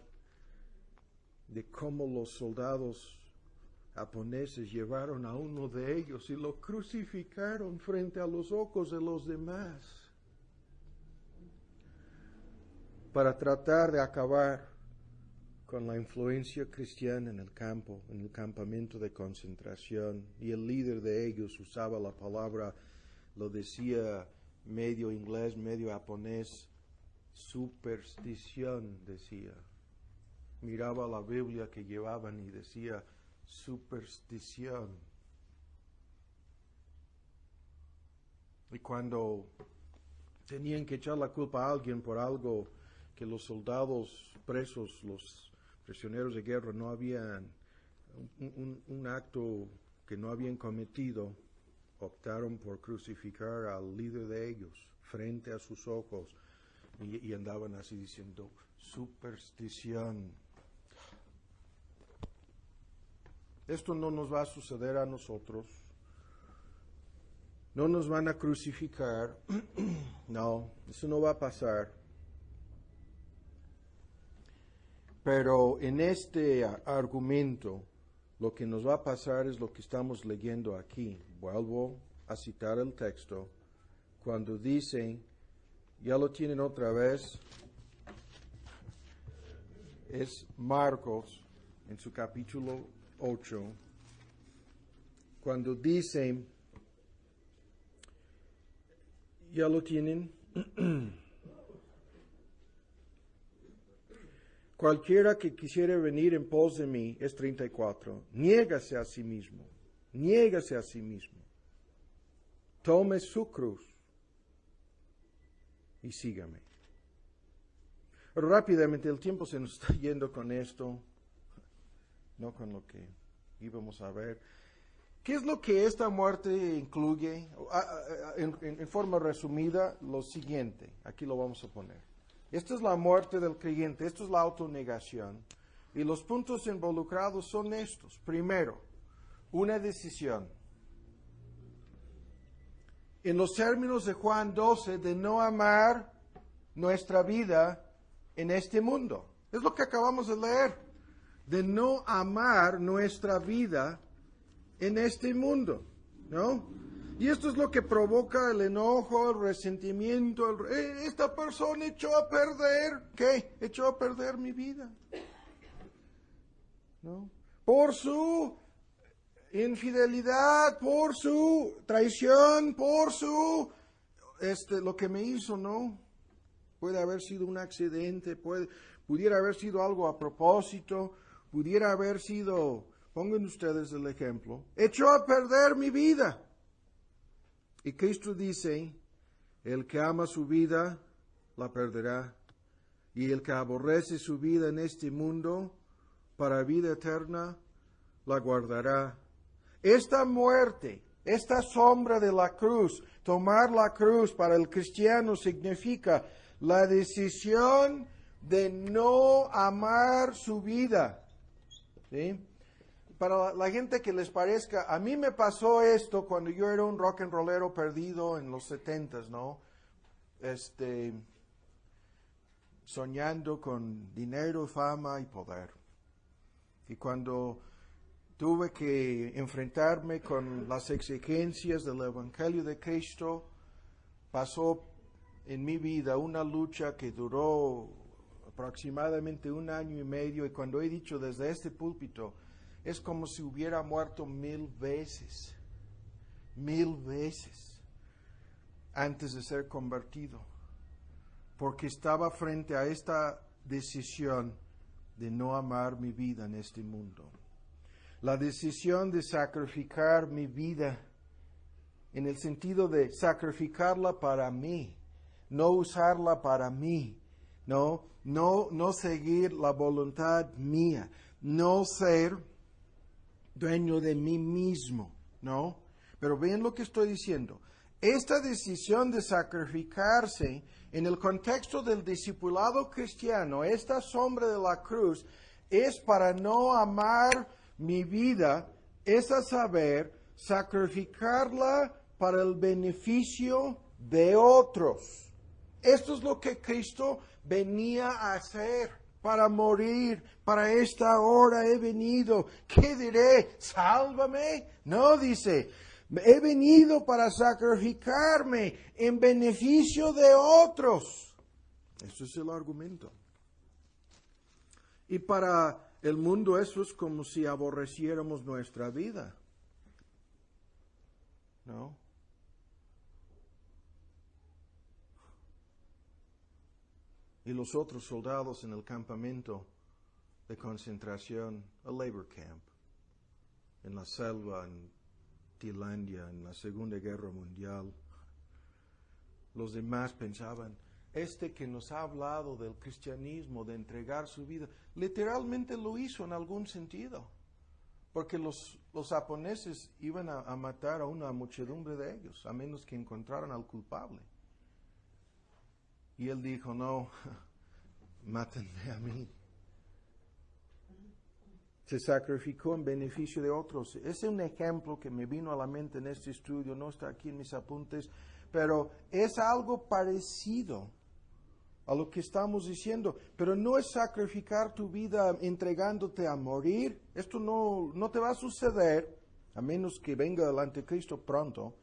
de cómo los soldados japoneses llevaron a uno de ellos y lo crucificaron frente a los ojos de los demás para tratar de acabar con la influencia cristiana en el campo, en el campamento de concentración. Y el líder de ellos usaba la palabra, lo decía medio inglés, medio japonés, superstición, decía. miraba la Biblia que llevaban y decía superstición. Y cuando tenían que echar la culpa a alguien por algo que los soldados presos, los prisioneros de guerra, no habían, un acto que no habían cometido, optaron por crucificar al líder de ellos frente a sus ojos y andaban así diciendo, superstición. Esto no nos va a suceder a nosotros. No nos van a crucificar. No, eso no va a pasar. Pero en este argumento, lo que nos va a pasar es lo que estamos leyendo aquí. Vuelvo a citar el texto. Cuando dicen, ya lo tienen otra vez, es Marcos, en su capítulo 8, cuando dicen, ya lo tienen, cualquiera que quisiere venir en pos de mí, es 34, niégase a sí mismo, tome su cruz y sígame. Rápidamente, el tiempo se nos está yendo con esto, no con lo que íbamos a ver. ¿Qué es lo que esta muerte incluye? En forma resumida, lo siguiente, aquí lo vamos a poner. Esta es la muerte del creyente, esto es la autonegación. Y los puntos involucrados son estos. Primero, una decisión. En los términos de Juan 12, de no amar nuestra vida en este mundo. Es lo que acabamos de leer. De no amar nuestra vida en este mundo, ¿no? Y esto es lo que provoca el enojo, el resentimiento. Esta persona echó a perder, ¿qué? Echó a perder mi vida, ¿no? Por su infidelidad, por su traición, por su, lo que me hizo, ¿no? Puede haber sido un accidente, pudiera haber sido algo a propósito, pudiera haber sido, pongan ustedes el ejemplo, echó a perder mi vida. Y Cristo dice, el que ama su vida, la perderá. Y el que aborrece su vida en este mundo, para vida eterna, la guardará. Esta muerte, esta sombra de la cruz, tomar la cruz para el cristiano significa la decisión de no amar su vida. ¿Sí? Para la gente que les parezca, a mí me pasó esto cuando yo era un rock and rollero perdido en los 70s, ¿no? Soñando con dinero, fama y poder. Y cuando tuve que enfrentarme con las exigencias del Evangelio de Cristo, pasó en mi vida una lucha que duró aproximadamente 1 año y medio, y cuando he dicho desde este púlpito, es como si hubiera muerto 1000 veces antes de ser convertido, porque estaba frente a esta decisión de no amar mi vida en este mundo. La decisión de sacrificar mi vida en el sentido de sacrificarla para mí, no usarla para mí, no seguir la voluntad mía, no ser dueño de mí mismo, ¿no? Pero ven lo que estoy diciendo. Esta decisión de sacrificarse en el contexto del discipulado cristiano, esta sombra de la cruz, es para no amar mi vida, es a saber, sacrificarla para el beneficio de otros. Esto es lo que Cristo venía a hacer. Para morir, para esta hora he venido. ¿Qué diré? ¿Sálvame? No, dice, he venido para sacrificarme en beneficio de otros. Eso es el argumento. Y para el mundo eso es como si aborreciéramos nuestra vida, ¿no? Y los otros soldados en el campamento de concentración, a labor camp, en la selva, en Tailandia, en la Segunda Guerra Mundial. Los demás pensaban, este que nos ha hablado del cristianismo, de entregar su vida, literalmente lo hizo en algún sentido, porque los japoneses iban a matar a una muchedumbre de ellos, a menos que encontraran al culpable. Y él dijo, no, mátenme a mí. Se sacrificó en beneficio de otros. Es un ejemplo que me vino a la mente en este estudio, no está aquí en mis apuntes, pero es algo parecido a lo que estamos diciendo, pero no es sacrificar tu vida entregándote a morir. Esto no te va a suceder, a menos que venga el anticristo pronto.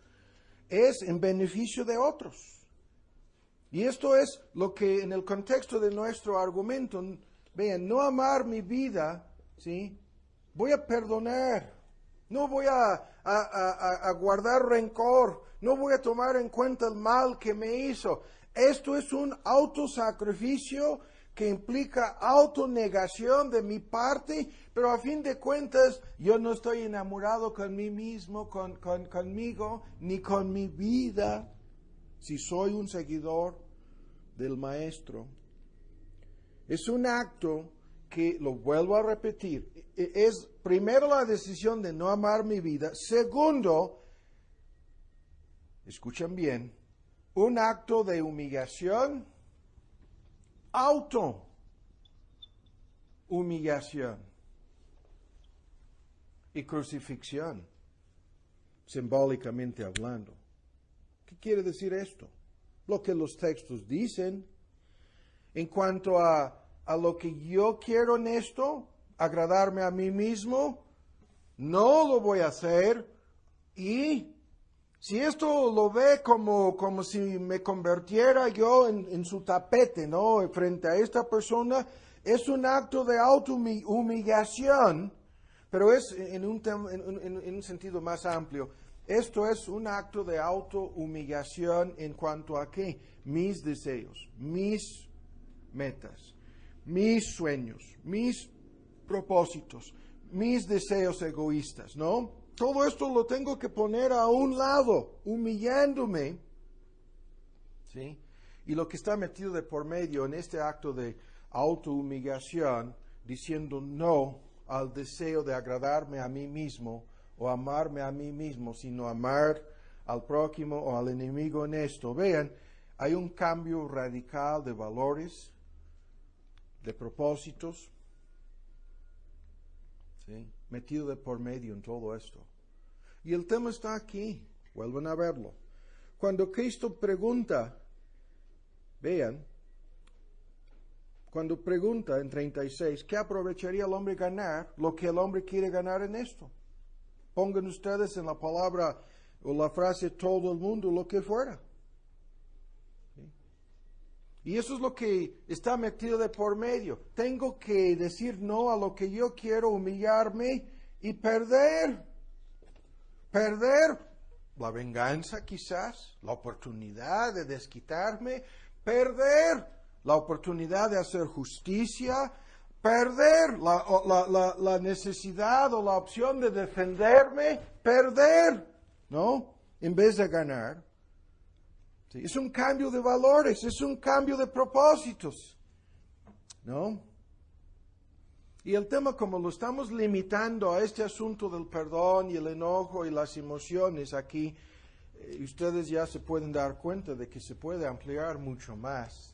Es en beneficio de otros. Y esto es lo que en el contexto de nuestro argumento, vean, no amar mi vida, ¿sí? Voy a perdonar, no voy a guardar rencor, no voy a tomar en cuenta el mal que me hizo. Esto es un autosacrificio que implica autonegación de mi parte, pero a fin de cuentas yo no estoy enamorado con mí mismo, conmigo, ni con mi vida, si soy un seguidor del Maestro. Es un acto que, lo vuelvo a repetir, es primero la decisión de no amar mi vida. Segundo, escuchen bien, un acto de humillación, humillación y crucifixión, simbólicamente hablando. ¿Qué quiere decir esto? Lo que los textos dicen en cuanto a lo que yo quiero en esto, agradarme a mí mismo, no lo voy a hacer. Y si esto lo ve como si me convirtiera yo en su tapete, ¿no? Frente a esta persona, es un acto de autohumillación, pero es en un sentido más amplio. Esto es un acto de autohumillación en cuanto a ¿qué? Mis deseos, mis metas, mis sueños, mis propósitos, mis deseos egoístas, ¿no? Todo esto lo tengo que poner a un lado, humillándome, ¿sí? Y lo que está metido de por medio en este acto de autohumillación, diciendo no al deseo de agradarme a mí mismo o amarme a mí mismo, sino amar al prójimo o al enemigo en esto. Vean, hay un cambio radical de valores, de propósitos, ¿sí? Metido de por medio en todo esto. Y el tema está aquí, vuelvan a verlo. Cuando Cristo pregunta, vean, cuando pregunta en 36, ¿qué aprovecharía el hombre ganar lo que el hombre quiere ganar en esto? Pongan ustedes en la palabra o la frase todo el mundo, lo que fuera. ¿Sí? Y eso es lo que está metido de por medio. Tengo que decir no a lo que yo quiero, humillarme y perder la venganza quizás, la oportunidad de desquitarme, perder la oportunidad de hacer justicia, perder la necesidad o la opción de defenderme, perder, ¿no? En vez de ganar. Sí, es un cambio de valores, es un cambio de propósitos, ¿no? Y el tema, como lo estamos limitando a este asunto del perdón y el enojo y las emociones aquí, ustedes ya se pueden dar cuenta de que se puede ampliar mucho más,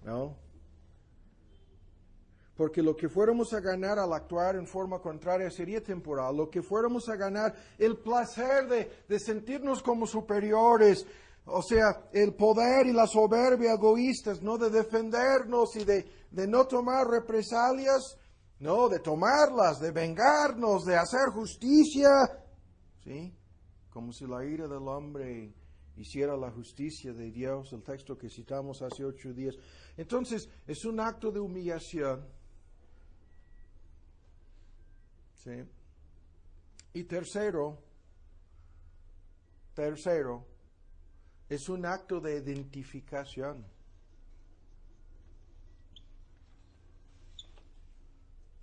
¿no? Porque lo que fuéramos a ganar al actuar en forma contraria sería temporal. Lo que fuéramos a ganar, el placer de sentirnos como superiores, o sea, el poder y la soberbia egoístas, ¿no? De defendernos y de no tomar represalias, no, de tomarlas, de vengarnos, de hacer justicia, ¿sí? Como si la ira del hombre hiciera la justicia de Dios, el texto que citamos hace 8 días. Entonces, es un acto de humillación, ¿sí? Y tercero, es un acto de identificación.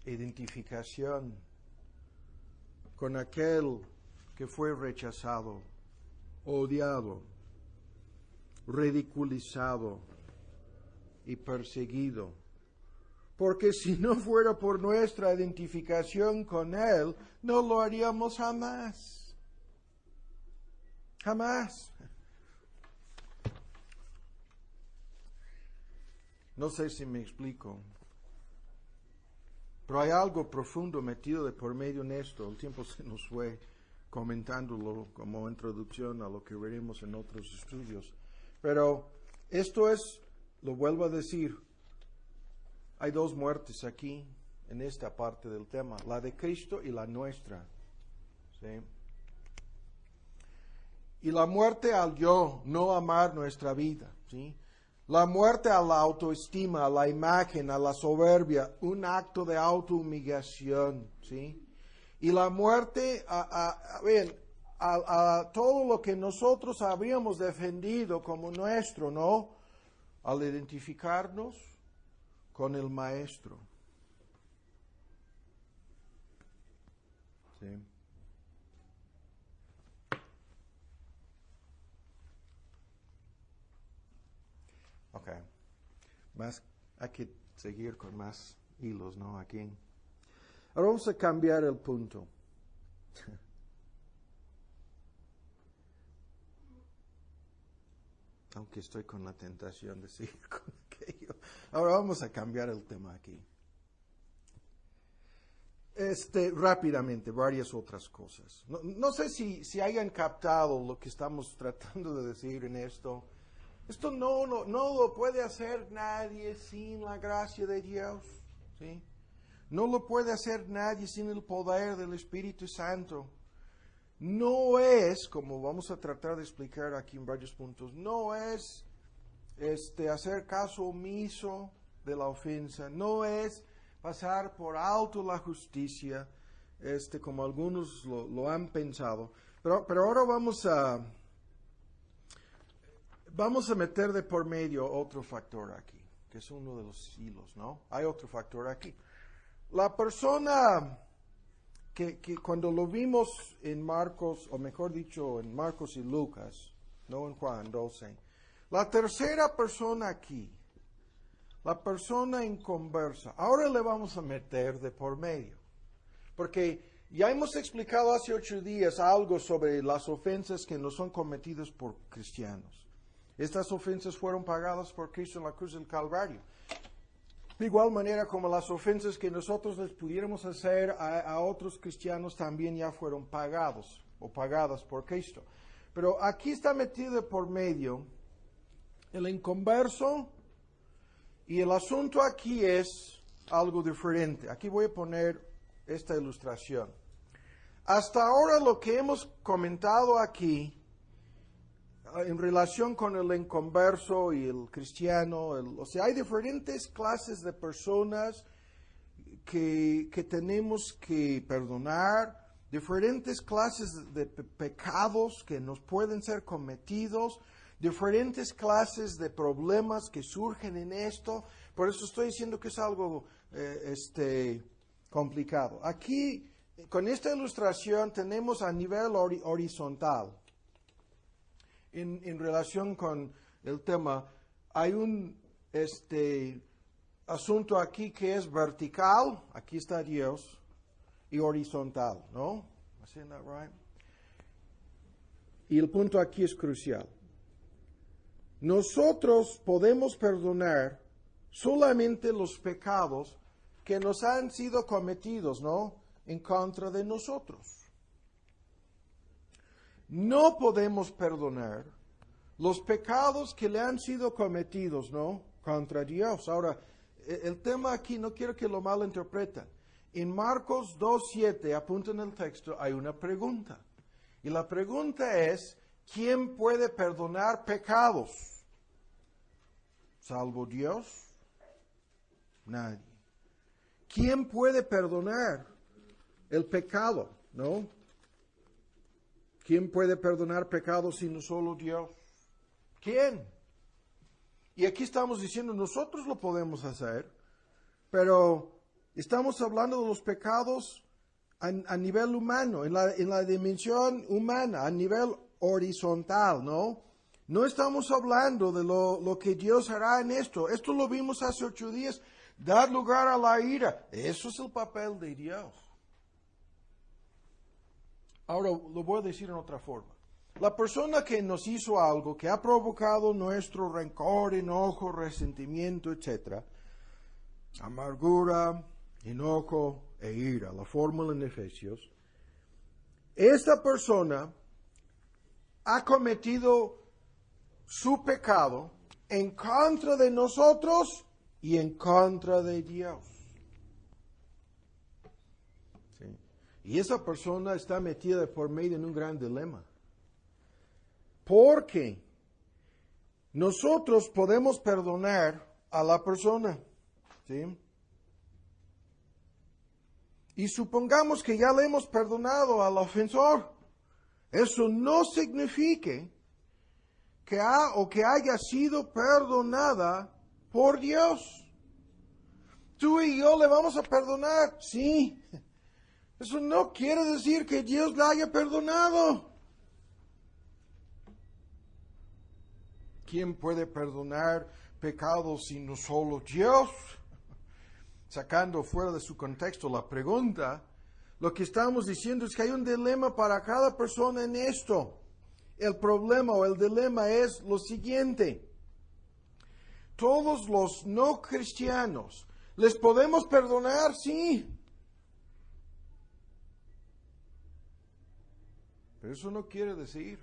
identificación con aquel que fue rechazado, odiado, ridiculizado y perseguido. Porque si no fuera por nuestra identificación con Él, no lo haríamos jamás. Jamás. No sé si me explico. Pero hay algo profundo metido de por medio en esto. El tiempo se nos fue comentándolo como introducción a lo que veremos en otros estudios. Pero esto es, lo vuelvo a decir, hay dos muertes aquí, en esta parte del tema, la de Cristo y la nuestra. ¿Sí? Y la muerte al yo, no amar nuestra vida. ¿Sí? La muerte a la autoestima, a la imagen, a la soberbia, un acto de autohumillación. ¿Sí? Y la muerte a todo lo que nosotros habíamos defendido como nuestro, ¿no? Al identificarnos con el Maestro. ¿Sí? Ok. Hay que seguir con más hilos, ¿no? Aquí. Ahora vamos a cambiar el punto. Aunque estoy con la tentación de seguir con aquello. Ahora vamos a cambiar el tema aquí. Rápidamente, varias otras cosas. No sé si hayan captado lo que estamos tratando de decir en esto. Esto no lo puede hacer nadie sin la gracia de Dios. ¿Sí? No lo puede hacer nadie sin el poder del Espíritu Santo. No es, como vamos a tratar de explicar aquí en varios puntos, no es hacer caso omiso de la ofensa, no es pasar por alto la justicia, como algunos lo han pensado. Pero ahora vamos a meter de por medio otro factor aquí, que es uno de los hilos, ¿no? Hay otro factor aquí. La persona que cuando lo vimos en Marcos, o mejor dicho, en Marcos y Lucas, no en Juan 12, la tercera persona aquí, la persona inconversa, ahora le vamos a meter de por medio, porque ya hemos explicado hace 8 días algo sobre las ofensas que no son cometidas por cristianos. Estas ofensas fueron pagadas por Cristo en la cruz del Calvario. De igual manera como las ofensas que nosotros les pudiéramos hacer a otros cristianos también ya fueron pagados o pagadas por Cristo. Pero aquí está metido por medio el inconverso y el asunto aquí es algo diferente. Aquí voy a poner esta ilustración. Hasta ahora lo que hemos comentado aquí en relación con el inconverso y el cristiano, o sea, hay diferentes clases de personas que tenemos que perdonar, diferentes clases de pecados que nos pueden ser cometidos, diferentes clases de problemas que surgen en esto. Por eso estoy diciendo que es algo complicado. Aquí, con esta ilustración, tenemos a nivel horizontal. En relación con el tema, hay un asunto aquí que es vertical, aquí está Dios, y horizontal, ¿no? ¿Am I saying that right? Y el punto aquí es crucial. Nosotros podemos perdonar solamente los pecados que nos han sido cometidos, ¿no? En contra de nosotros. No podemos perdonar los pecados que le han sido cometidos, ¿no? Contra Dios. Ahora, el tema aquí no quiero que lo malinterpreten. En Marcos 2:7, apunten el texto, hay una pregunta. Y la pregunta es, ¿quién puede perdonar pecados? ¿Salvo Dios? Nadie. ¿Quién puede perdonar el pecado? ¿No? ¿Quién puede perdonar pecados sino solo Dios? ¿Quién? Y aquí estamos diciendo, nosotros lo podemos hacer, pero Estamos hablando de los pecados a nivel humano, en la dimensión humana, a nivel horizontal, ¿no? No estamos hablando de lo que Dios hará en esto. Esto lo vimos hace 8 días. Dar lugar a la ira. Eso es el papel de Dios. Ahora lo voy a decir en otra forma. La persona que nos hizo algo, que ha provocado nuestro rencor, enojo, resentimiento, etc., amargura, enojo e ira, la fórmula en Efesios, esta persona ha cometido su pecado en contra de nosotros y en contra de Dios. ¿Sí? Y esa persona está metida por medio en un gran dilema. Porque nosotros podemos perdonar a la persona, ¿sí? Y supongamos que ya le hemos perdonado al ofensor. Eso no significa que haya sido perdonada por Dios. Tú y yo le vamos a perdonar, sí. Eso no quiere decir que Dios la haya perdonado. ¿Quién puede perdonar pecados sino solo Dios? Sacando fuera de su contexto la pregunta, lo que estamos diciendo es que hay un dilema para cada persona en esto. El problema o el dilema es lo siguiente. Todos los no cristianos, ¿les podemos perdonar? Sí. Pero eso no quiere decir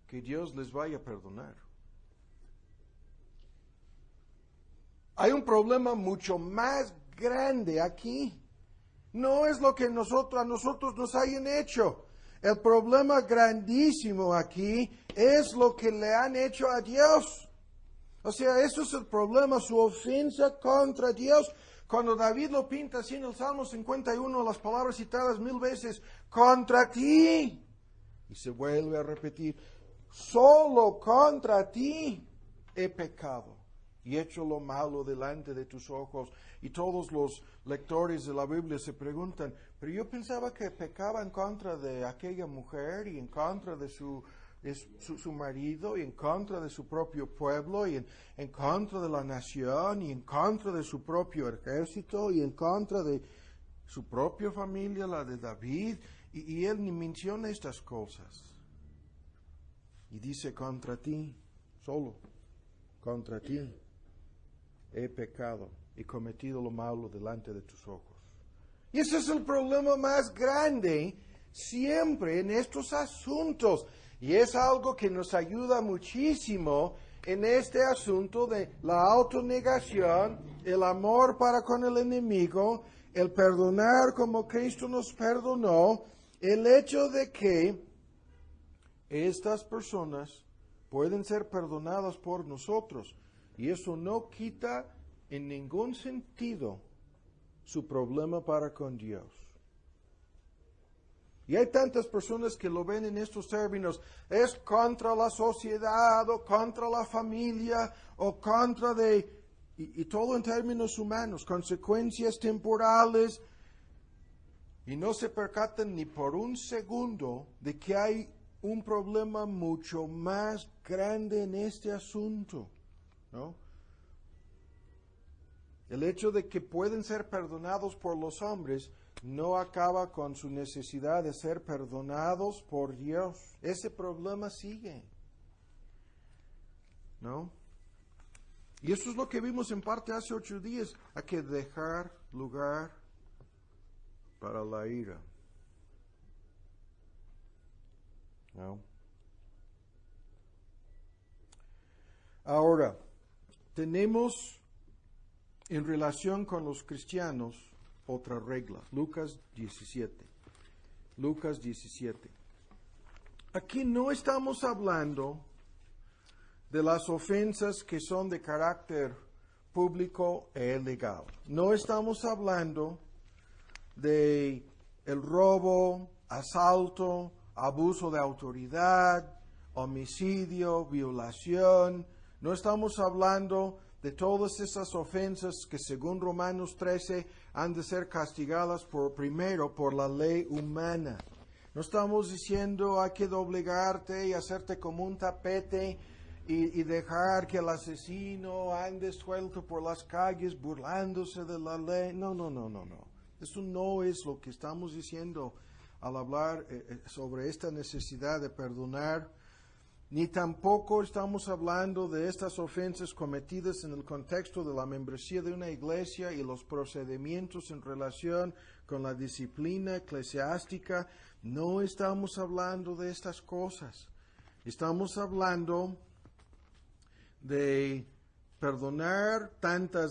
que Dios les vaya a perdonar. Hay un problema mucho más grande aquí. No es lo que a nosotros nos hayan hecho. El problema grandísimo aquí es lo que le han hecho a Dios. O sea, eso es el problema, su ofensa contra Dios. Cuando David lo pinta así en el Salmo 51, las palabras citadas 1000 veces, contra ti. Y se vuelve a repetir, solo contra ti he pecado y hecho lo malo delante de tus ojos. Y todos los lectores de la Biblia se preguntan, pero yo pensaba que pecaba en contra de aquella mujer y en contra de su marido y en contra de su propio pueblo y en contra de la nación y en contra de su propio ejército y en contra de su propia familia, la de David. Y él ni menciona estas cosas. Y dice, contra ti, solo contra ti he pecado y cometido lo malo delante de tus ojos. Y ese es el problema más grande siempre en estos asuntos. Y es algo que nos ayuda muchísimo en este asunto de la autonegación, el amor para con el enemigo, el perdonar como Cristo nos perdonó, el hecho de que estas personas pueden ser perdonadas por nosotros. Y eso no quita en ningún sentido su problema para con Dios. Y hay tantas personas que lo ven en estos términos, es contra la sociedad o contra la familia o contra y todo en términos humanos, consecuencias temporales, y no se percatan ni por un segundo de que hay un problema mucho más grande en este asunto, ¿no? El hecho de que pueden ser perdonados por los hombres no acaba con su necesidad de ser perdonados por Dios. Ese problema sigue, ¿no? Y eso es lo que vimos en parte hace 8 días. Hay que dejar lugar para la ira, ¿no? Ahora, tenemos en relación con los cristianos otra regla. Lucas 17. Lucas 17. Aquí no estamos hablando de las ofensas que son de carácter público e legal. No estamos hablando de el robo, asalto, abuso de autoridad, homicidio, violación. No estamos hablando de todas esas ofensas que según Romanos 13 han de ser castigadas primero por la ley humana. No estamos diciendo hay que doblegarte y hacerte como un tapete y dejar que el asesino ande suelto por las calles burlándose de la ley. No. Eso no es lo que estamos diciendo al hablar sobre esta necesidad de perdonar. Ni tampoco estamos hablando de estas ofensas cometidas en el contexto de la membresía de una iglesia y los procedimientos en relación con la disciplina eclesiástica. No estamos hablando de estas cosas. Estamos hablando de perdonar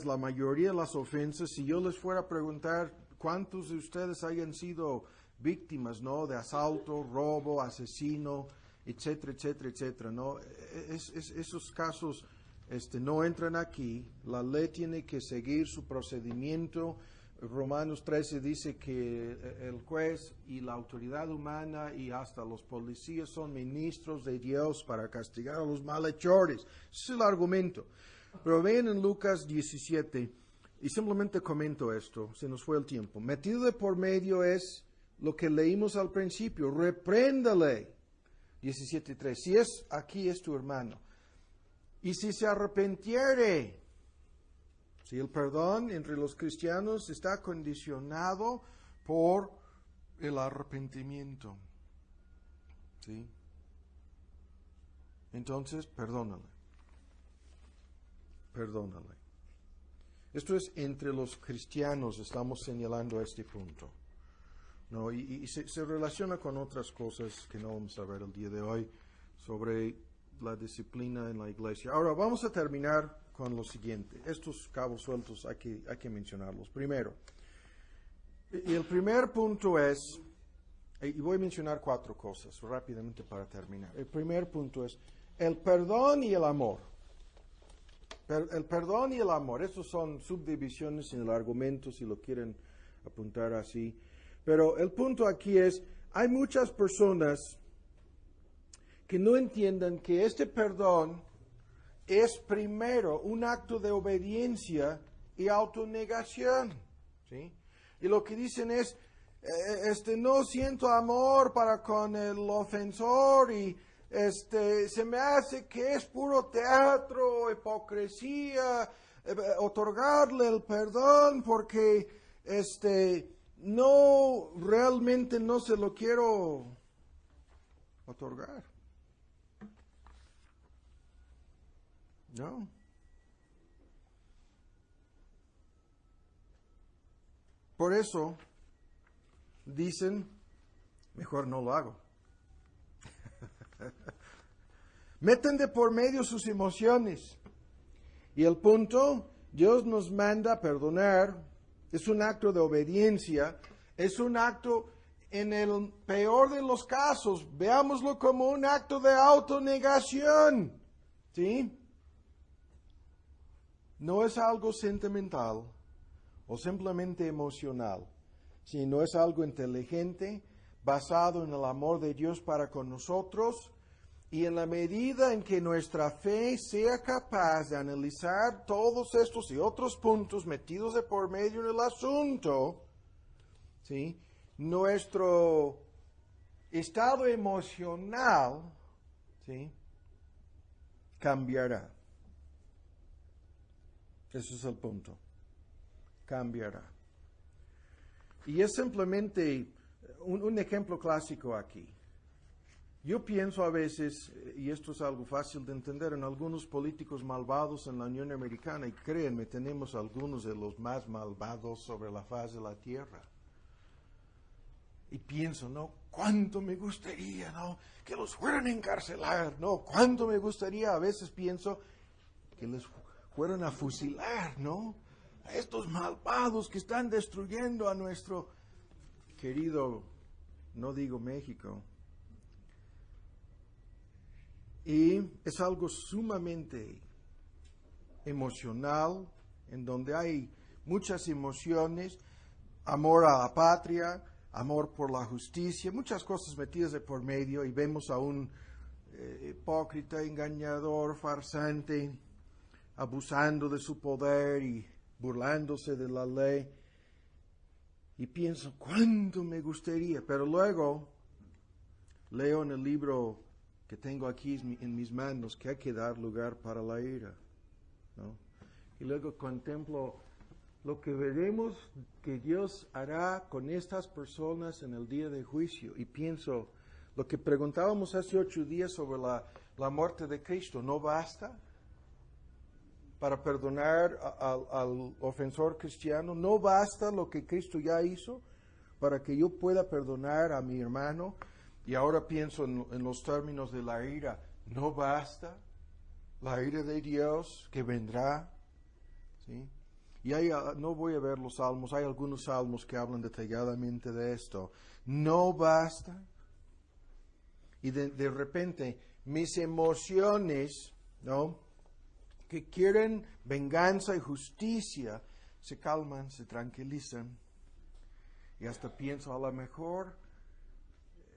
la mayoría de las ofensas. Si yo les fuera a preguntar cuántos de ustedes hayan sido víctimas, ¿no?, de asalto, robo, asesino, etcétera, etcétera, etcétera, ¿no? Esos casos no entran aquí. La ley tiene que seguir su procedimiento. Romanos 13 dice que el juez y la autoridad humana y hasta los policías son ministros de Dios para castigar a los malhechores. Ese es el argumento. Pero ven en Lucas 17, y simplemente comento esto, se nos fue el tiempo. Metido de por medio es lo que leímos al principio: repréndale. 17:3. Si aquí es tu hermano, y si se arrepintiere. Si el perdón entre los cristianos está condicionado por el arrepentimiento, ¿sí? Entonces, perdónale. Esto es entre los cristianos, estamos señalando este punto, ¿no? Y se relaciona con otras cosas que no vamos a ver el día de hoy sobre la disciplina en la iglesia. Ahora vamos a terminar con lo siguiente. Estos cabos sueltos hay que mencionarlos. Primero, y el primer punto es, y voy a mencionar 4 cosas rápidamente para terminar. El primer punto es el perdón y el amor. El perdón y el amor, estos son subdivisiones en el argumento, si lo quieren apuntar así. Pero el punto aquí es, hay muchas personas que no entiendan que este perdón es primero un acto de obediencia y autonegación, ¿sí? Y lo que dicen es, no siento amor para con el ofensor y se me hace que es puro teatro, hipocresía, otorgarle el perdón porque no, realmente no se lo quiero otorgar. No. Por eso dicen, mejor no lo hago. Meten de por medio sus emociones. Y el punto, Dios nos manda a perdonar. Es un acto de obediencia. Es un acto, en el peor de los casos, veámoslo como un acto de autonegación. ¿Sí? No es algo sentimental o simplemente emocional, sino es algo inteligente, basado en el amor de Dios para con nosotros, y en la medida en que nuestra fe sea capaz de analizar todos estos y otros puntos metidos de por medio en el asunto, ¿sí?, nuestro estado emocional, ¿sí?, cambiará. Ese es el punto. Cambiará. Y es simplemente un ejemplo clásico aquí. Yo pienso a veces, y esto es algo fácil de entender, en algunos políticos malvados en la Unión Americana, y créanme, tenemos algunos de los más malvados sobre la faz de la tierra. Y pienso, ¿no? ¿Cuánto me gustaría, no?, que los fueran a encarcelar, ¿no? ¿Cuánto me gustaría? A veces pienso que les fueron a fusilar, ¿no?, a estos malvados que están destruyendo a nuestro querido, no digo México. Y es algo sumamente emocional, en donde hay muchas emociones, amor a la patria, amor por la justicia, muchas cosas metidas de por medio, y vemos a un hipócrita, engañador, farsante, abusando de su poder y burlándose de la ley. Y pienso, ¿cuánto me gustaría? Pero luego leo en el libro que tengo aquí en mis manos que hay que dar lugar para la ira, ¿no? Y luego contemplo lo que veremos que Dios hará con estas personas en el día de juicio. Y pienso, lo que preguntábamos hace 8 días sobre la muerte de Cristo, ¿no basta para perdonar al ofensor cristiano? ¿No basta lo que Cristo ya hizo para que yo pueda perdonar a mi hermano? Y ahora pienso en los términos de la ira. ¿No basta la ira de Dios que vendrá? ¿Sí? Y no voy a ver los salmos, hay algunos salmos que hablan detalladamente de esto. ¿No basta? Y de repente mis emociones, ¿no?, que quieren venganza y justicia, se calman, se tranquilizan. Y hasta pienso, a lo mejor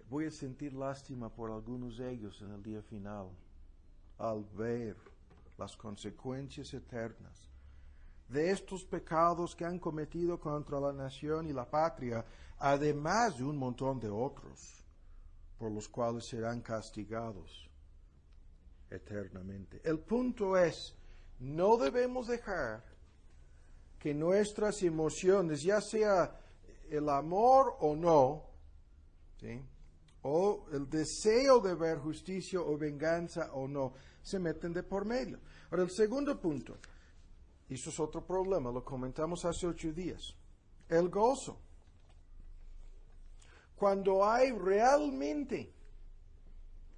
voy a sentir lástima por algunos de ellos en el día final, al ver las consecuencias eternas de estos pecados que han cometido contra la nación y la patria, además de un montón de otros, por los cuales serán castigados eternamente. El punto es, no debemos dejar que nuestras emociones, ya sea el amor o no, ¿sí?, o el deseo de ver justicia o venganza o no, se meten de por medio. Ahora, el segundo punto, y eso es otro problema, lo comentamos hace 8 días, el gozo. Cuando hay realmente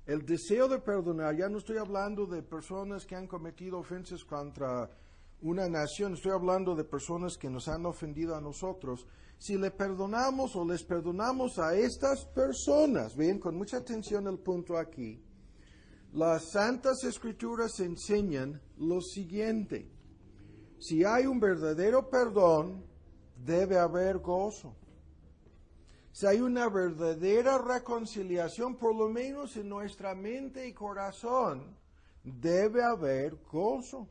el deseo de perdonar, ya no estoy hablando de personas que han cometido ofensas contra una nación, estoy hablando de personas que nos han ofendido a nosotros. Si le perdonamos o les perdonamos a estas personas, ven con mucha atención el punto aquí, las Santas Escrituras enseñan lo siguiente: si hay un verdadero perdón, debe haber gozo. Si hay una verdadera reconciliación, por lo menos en nuestra mente y corazón, debe haber gozo.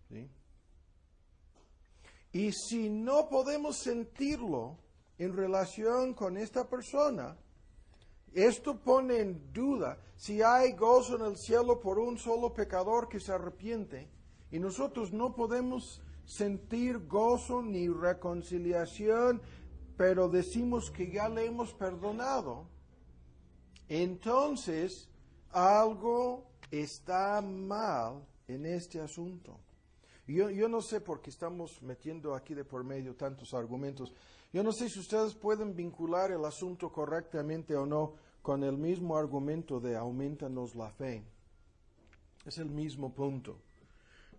¿Sí? Y si no podemos sentirlo en relación con esta persona, esto pone en duda si hay gozo en el cielo por un solo pecador que se arrepiente, y nosotros no podemos sentir gozo ni reconciliación, pero decimos que ya le hemos perdonado, entonces algo está mal en este asunto. Yo no sé por qué estamos metiendo aquí de por medio tantos argumentos. Yo no sé si ustedes pueden vincular el asunto correctamente o no con el mismo argumento de aumentanos la fe. Es el mismo punto.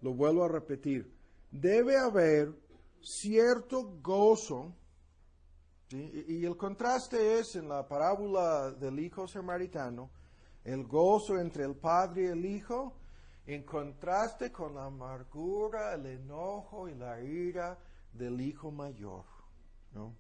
Lo vuelvo a repetir. Debe haber cierto gozo. ¿Sí? Y el contraste es en la parábola del hijo samaritano, el gozo entre el padre y el hijo, en contraste con la amargura, el enojo y la ira del hijo mayor, ¿no?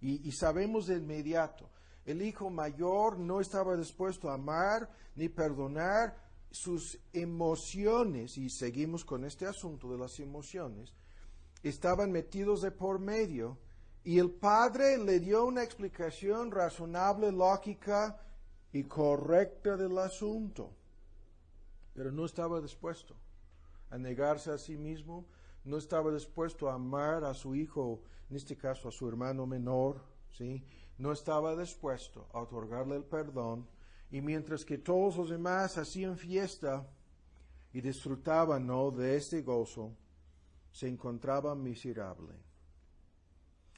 Y sabemos de inmediato, el hijo mayor no estaba dispuesto a amar ni perdonar. Sus emociones, y seguimos con este asunto de las emociones, estaban metidos de por medio. Y el padre le dio una explicación razonable, lógica y correcta del asunto. Pero no estaba dispuesto a negarse a sí mismo, no estaba dispuesto a amar a su hijo, en este caso a su hermano menor, ¿sí? No estaba dispuesto a otorgarle el perdón, y mientras que todos los demás hacían fiesta y disfrutaban, ¿no?, de este gozo, se encontraba miserable.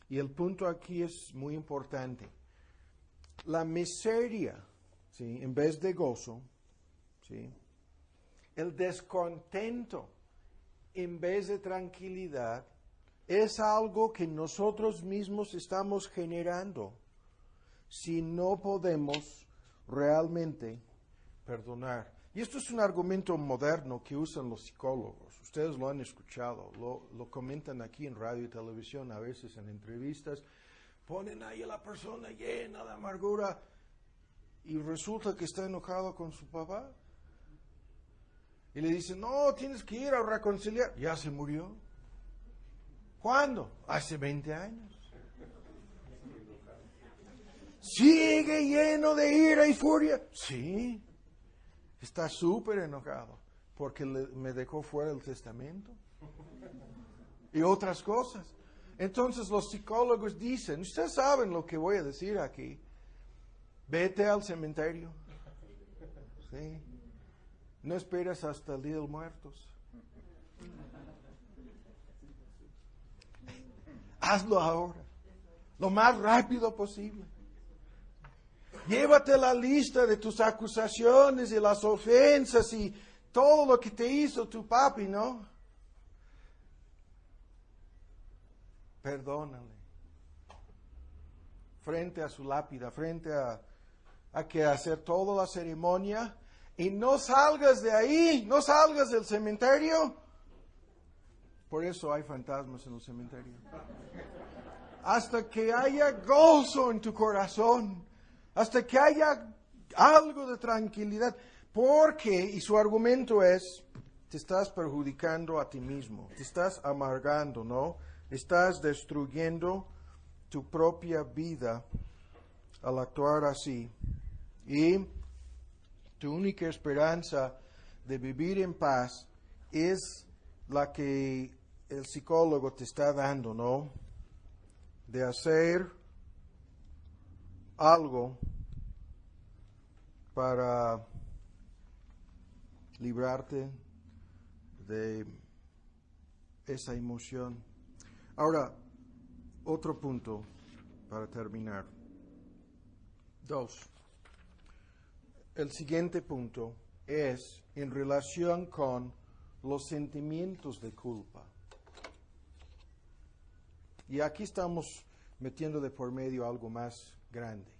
Y el punto aquí es muy importante. La miseria, ¿sí?, en vez de gozo, ¿sí?, el descontento en vez de tranquilidad, es algo que nosotros mismos estamos generando si no podemos realmente perdonar. Y esto es un argumento moderno que usan los psicólogos. Ustedes lo han escuchado, lo comentan aquí en radio y televisión, a veces en entrevistas. Ponen ahí a la persona llena de amargura y resulta que está enojado con su papá. Y le dicen, no, tienes que ir a reconciliar. Ya se murió. ¿Cuándo? Hace 20 años. ¿Sigue lleno de ira y furia? Sí. Está súper enojado porque me dejó fuera del testamento. Y otras cosas. Entonces los psicólogos dicen, ustedes saben lo que voy a decir aquí. Vete al cementerio. Sí. No esperes hasta el Día de los Muertos. Hazlo ahora, lo más rápido posible. Llévate la lista de tus acusaciones y las ofensas y todo lo que te hizo tu papi, ¿no? Perdónale. Frente a su lápida, frente a que hacer toda la ceremonia. Y no salgas de ahí, no salgas del cementerio. Por eso hay fantasmas en el cementerio. Hasta que haya gozo en tu corazón. Hasta que haya algo de tranquilidad. Porque, y su argumento es, te estás perjudicando a ti mismo. Te estás amargando, ¿no? Estás destruyendo tu propia vida al actuar así. Y tu única esperanza de vivir en paz es la que el psicólogo te está dando, ¿no? De hacer algo para librarte de esa emoción. Ahora, otro punto para terminar. 2. El siguiente punto es en relación con los sentimientos de culpa. Y aquí estamos metiendo de por medio algo más grande.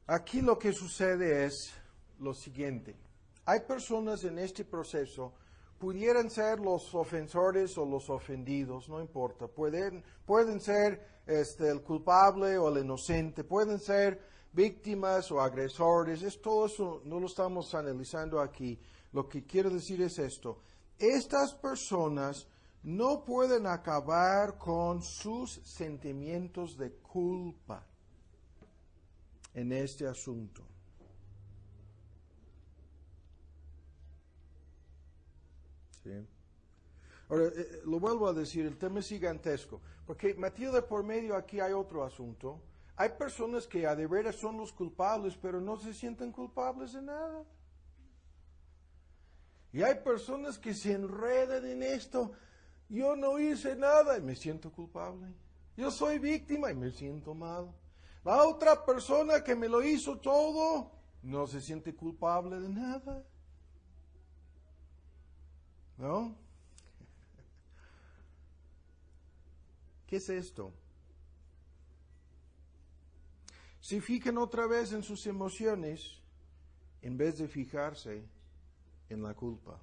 Aquí lo que sucede es lo siguiente. Hay personas en este proceso, pudieran ser los ofensores o los ofendidos, no importa. Pueden ser el culpable o el inocente, pueden ser víctimas o agresores. Todo eso no lo estamos analizando aquí. Lo que quiero decir es esto. Estas personas no pueden acabar con sus sentimientos de culpa en este asunto. ¿Sí? Ahora, lo vuelvo a decir, el tema es gigantesco, porque metido de por medio aquí hay otro asunto. Hay personas que a de veras son los culpables, pero no se sienten culpables de nada. Y hay personas que se enredan en esto. Yo no hice nada y me siento culpable. Yo soy víctima y me siento mal. La otra persona que me lo hizo todo no se siente culpable de nada. ¿No? ¿Qué es esto? Se fijan otra vez en sus emociones en vez de fijarse en la culpa.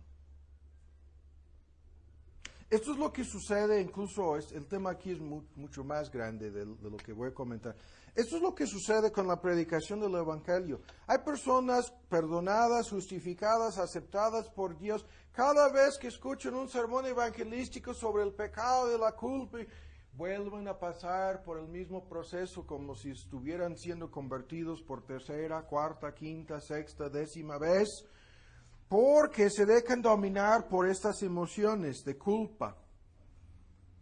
Esto es lo que sucede, incluso el tema aquí es mucho más grande de lo que voy a comentar. Esto es lo que sucede con la predicación del Evangelio. Hay personas perdonadas, justificadas, aceptadas por Dios. Cada vez que escuchan un sermón evangelístico sobre el pecado de la culpa, vuelven a pasar por el mismo proceso como si estuvieran siendo convertidos por tercera, cuarta, quinta, sexta, 10ª vez. Porque se dejan dominar por estas emociones de culpa.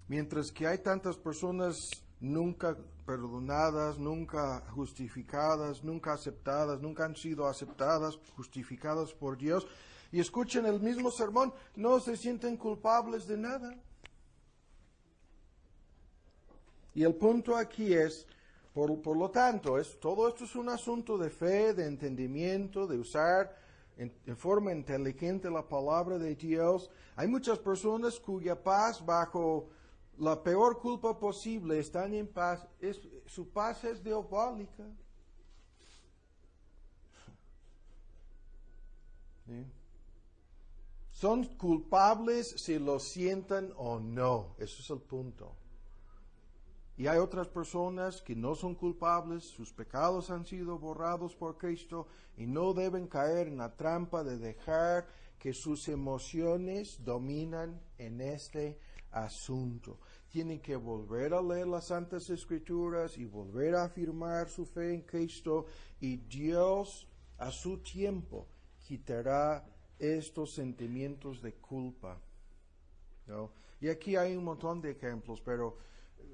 Mientras que hay tantas personas nunca perdonadas, nunca justificadas, nunca aceptadas, nunca han sido aceptadas, justificadas por Dios, y escuchan el mismo sermón, no se sienten culpables de nada. Y el punto aquí es, por lo tanto, todo esto es un asunto de fe, de entendimiento, de usar en forma inteligente la palabra de Dios. Hay muchas personas cuya paz bajo la peor culpa posible están en paz. Su paz es diabólica. ¿Sí? Son culpables si lo sientan o no. Eso es el punto. Y hay otras personas que no son culpables, sus pecados han sido borrados por Cristo y no deben caer en la trampa de dejar que sus emociones dominan en este asunto. Tienen que volver a leer las Santas Escrituras y volver a afirmar su fe en Cristo, y Dios a su tiempo quitará estos sentimientos de culpa, ¿no? Y aquí hay un montón de ejemplos, pero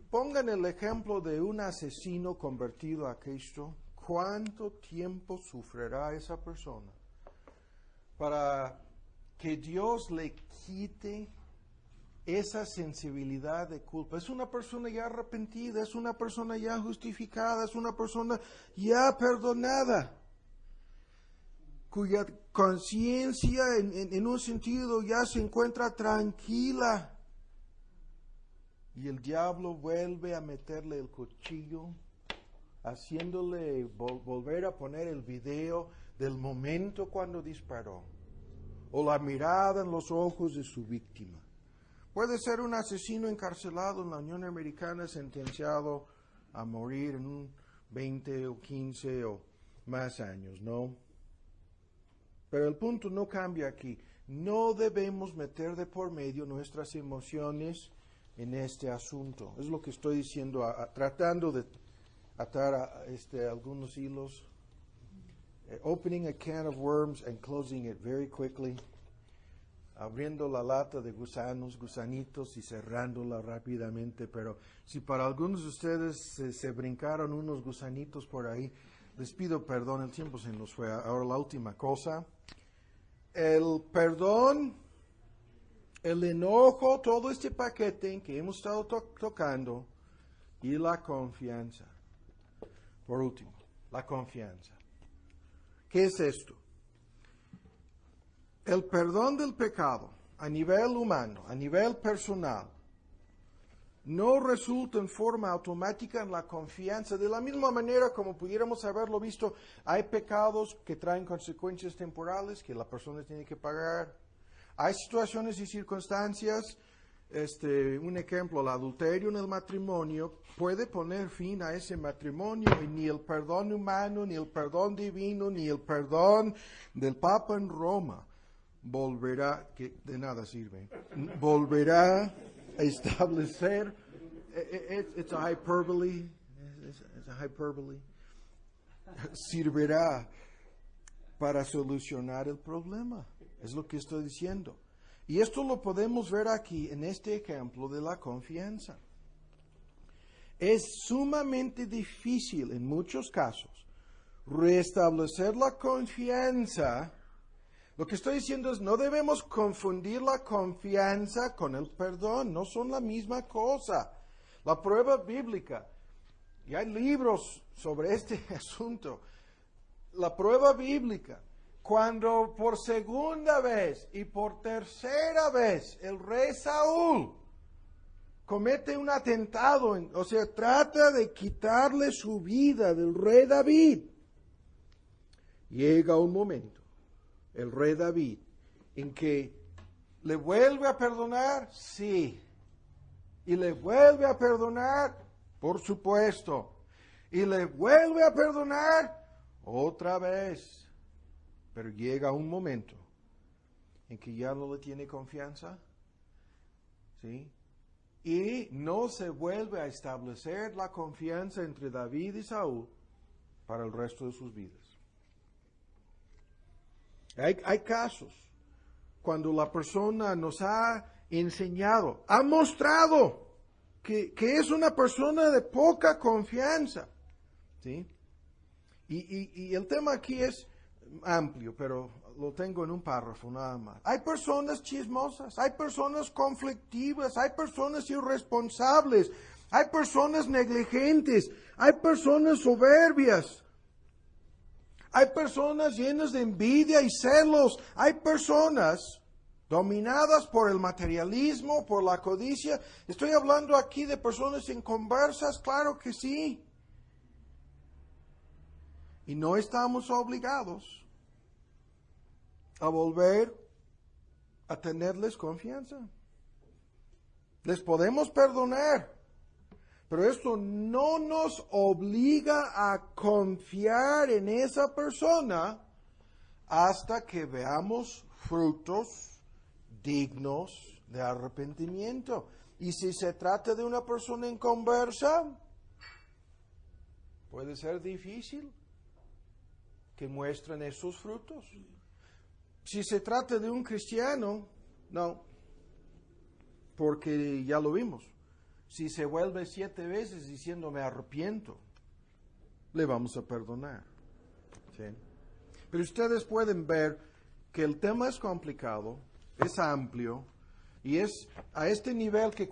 pongan el ejemplo de un asesino convertido a Cristo. ¿Cuánto tiempo sufrirá esa persona para que Dios le quite esa sensibilidad de culpa? Es una persona ya arrepentida, es una persona ya justificada, es una persona ya perdonada, cuya conciencia en un sentido ya se encuentra tranquila. Y el diablo vuelve a meterle el cuchillo, haciéndole volver a poner el video del momento cuando disparó, o la mirada en los ojos de su víctima. Puede ser un asesino encarcelado en la Unión Americana, sentenciado a morir en un 20 o 15 o más años, ¿no? Pero el punto no cambia aquí. No debemos meter de por medio nuestras emociones en este asunto. Es lo que estoy diciendo, tratando de atar algunos hilos. Opening a can of worms and closing it very quickly. Abriendo la lata de gusanitos y cerrándola rápidamente. Pero si para algunos de ustedes se brincaron unos gusanitos por ahí, les pido perdón, el tiempo se nos fue. Ahora la última cosa. El perdón, el enojo, todo este paquete en que hemos estado tocando, y la confianza. Por último, la confianza. ¿Qué es esto? El perdón del pecado a nivel humano, a nivel personal, no resulta en forma automática en la confianza. De la misma manera como pudiéramos haberlo visto, hay pecados que traen consecuencias temporales que la persona tiene que pagar. Hay situaciones y circunstancias, un ejemplo, el adulterio en el matrimonio puede poner fin a ese matrimonio, y ni el perdón humano, ni el perdón divino, ni el perdón del Papa en Roma volverá, que de nada sirve, volverá a establecer, it's a hyperbole, servirá para solucionar el problema. Es lo que estoy diciendo. Y esto lo podemos ver aquí en este ejemplo de la confianza. Es sumamente difícil en muchos casos restablecer la confianza. Lo que estoy diciendo es, no debemos confundir la confianza con el perdón. No son la misma cosa. La prueba bíblica, y hay libros sobre este asunto, la prueba bíblica, cuando por segunda vez y por tercera vez el rey Saúl comete un atentado, o sea, trata de quitarle su vida del rey David, llega un momento, el rey David, en que le vuelve a perdonar, sí, y le vuelve a perdonar, por supuesto, y le vuelve a perdonar otra vez. Pero llega un momento en que ya no le tiene confianza, ¿sí? Y no se vuelve a establecer la confianza entre David y Saúl para el resto de sus vidas. Hay casos cuando la persona nos ha enseñado, ha mostrado que es una persona de poca confianza, ¿sí? Y el tema aquí es amplio, pero lo tengo en un párrafo nada más. Hay personas chismosas, hay personas conflictivas, hay personas irresponsables, hay personas negligentes, hay personas soberbias, hay personas llenas de envidia y celos, hay personas dominadas por el materialismo, por la codicia. Estoy hablando aquí de personas inconversas, claro que sí. Y no estamos obligados a volver a tenerles confianza. Les podemos perdonar, Pero esto no nos obliga a confiar en esa persona hasta que veamos frutos dignos de arrepentimiento. Y si se trata de una persona inconversa, puede ser difícil que muestren esos frutos. Si se trata de un cristiano, no, porque ya lo vimos. Si se vuelve 7 veces diciendo me arrepiento, le vamos a perdonar. ¿Sí? Pero ustedes pueden ver que el tema es complicado, es amplio, y es a este nivel que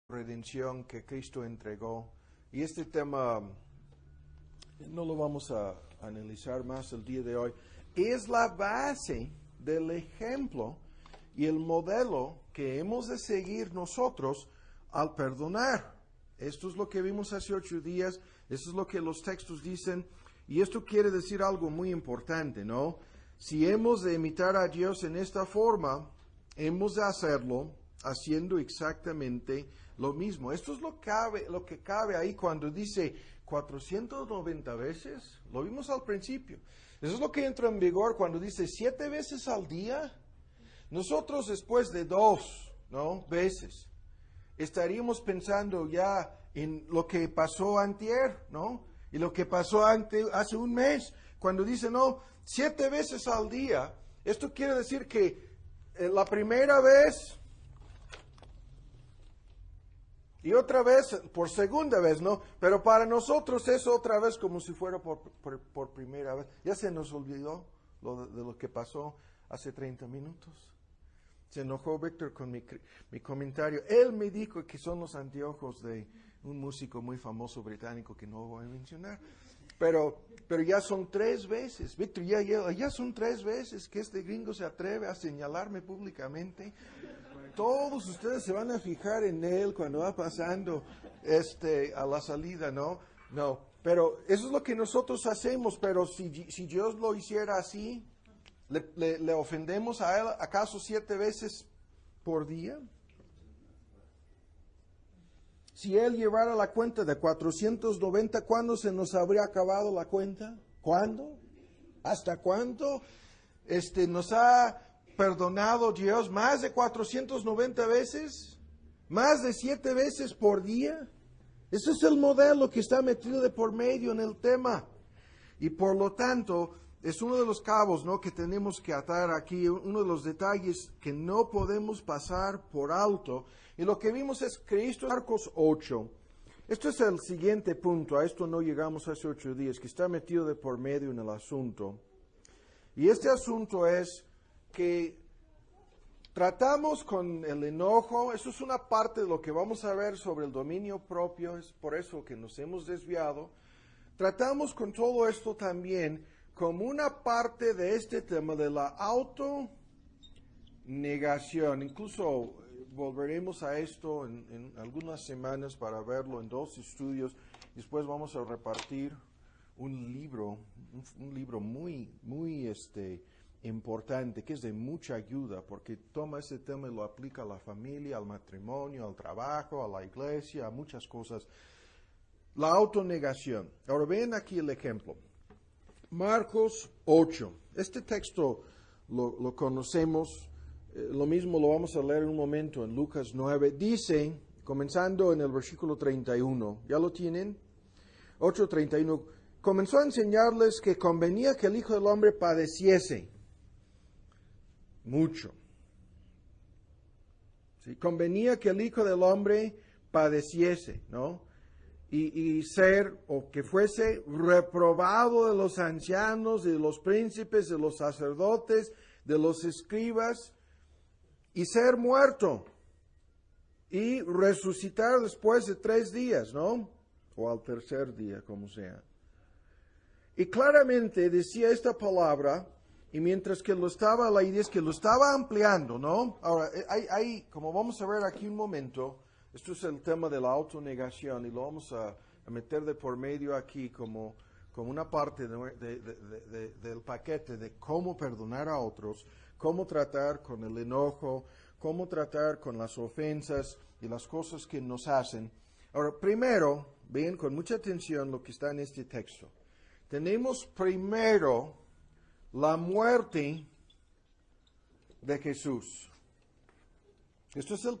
redención que Cristo entregó. Y este tema no lo vamos a analizar más el día de hoy. Es la base del ejemplo y el modelo que hemos de seguir nosotros al perdonar. Esto es lo que vimos hace 8 días, esto es lo que los textos dicen, y esto quiere decir algo muy importante, ¿no? Si hemos de imitar a Dios en esta forma, hemos de hacerlo haciendo exactamente lo mismo. Esto es lo que cabe ahí cuando dice 490 veces, lo vimos al principio. Eso es lo que entra en vigor cuando dice 7 veces al día. Nosotros después de 2, ¿no?, veces, estaríamos pensando ya en lo que pasó antier, ¿no? Y lo que pasó hace un mes, cuando dice, no, 7 veces al día. Esto quiere decir que la primera vez y otra vez por segunda vez, ¿no? Pero para nosotros es otra vez como si fuera por primera vez. Ya se nos olvidó de lo que pasó hace 30 minutos. Se enojó Víctor con mi comentario. Él me dijo que son los anteojos de un músico muy famoso británico que no voy a mencionar. Pero ya son 3 veces. Víctor, ya son 3 veces que este gringo se atreve a señalarme públicamente. Todos ustedes se van a fijar en él cuando va pasando a la salida, ¿no? No, pero eso es lo que nosotros hacemos. Pero si Dios lo hiciera así, ¿le ofendemos a él acaso 7 veces por día? Si él llevara la cuenta de 490, ¿cuándo se nos habría acabado la cuenta? ¿Cuándo? ¿Hasta cuándo? Nos ha perdonado Dios más de 490 veces, más de 7 veces por día. Ese es el modelo que está metido de por medio en el tema. Y por lo tanto, es uno de los cabos, ¿no?, que tenemos que atar aquí, uno de los detalles que no podemos pasar por alto. Y lo que vimos es Cristo, Marcos 8. Esto es el siguiente punto, a esto no llegamos hace 8 días, que está metido de por medio en el asunto. Y este asunto es que tratamos con el enojo. Eso es una parte de lo que vamos a ver sobre el dominio propio, es por eso que nos hemos desviado. Tratamos con todo esto también como una parte de este tema de la autonegación. Incluso volveremos a esto en algunas semanas para verlo en 2 estudios. Después vamos a repartir un libro muy, muy importante, que es de mucha ayuda, porque toma ese tema y lo aplica a la familia, al matrimonio, al trabajo, a la iglesia, a muchas cosas. La autonegación. Ahora ven aquí el ejemplo. Marcos 8. Este texto lo conocemos, lo mismo lo vamos a leer en un momento en Lucas 9. Dice, comenzando en el versículo 31, ¿ya lo tienen? 8:31. Comenzó a enseñarles que convenía que el Hijo del Hombre padeciese mucho. ¿Sí? Convenía que el Hijo del Hombre padeciese, ¿no? Y ser, o que fuese reprobado de los ancianos, de los príncipes, de los sacerdotes, de los escribas, y ser muerto, y resucitar después de 3 días, ¿no? O al tercer día, como sea. Y claramente decía esta palabra, y mientras que la idea es que lo estaba ampliando, ¿no? Ahora, hay, como vamos a ver aquí un momento, esto es el tema de la autonegación, y lo vamos a meter de por medio aquí como una parte del paquete de cómo perdonar a otros, cómo tratar con el enojo, cómo tratar con las ofensas y las cosas que nos hacen. Ahora, primero, vean con mucha atención lo que está en este texto. Tenemos primero la muerte de Jesús. Esto es el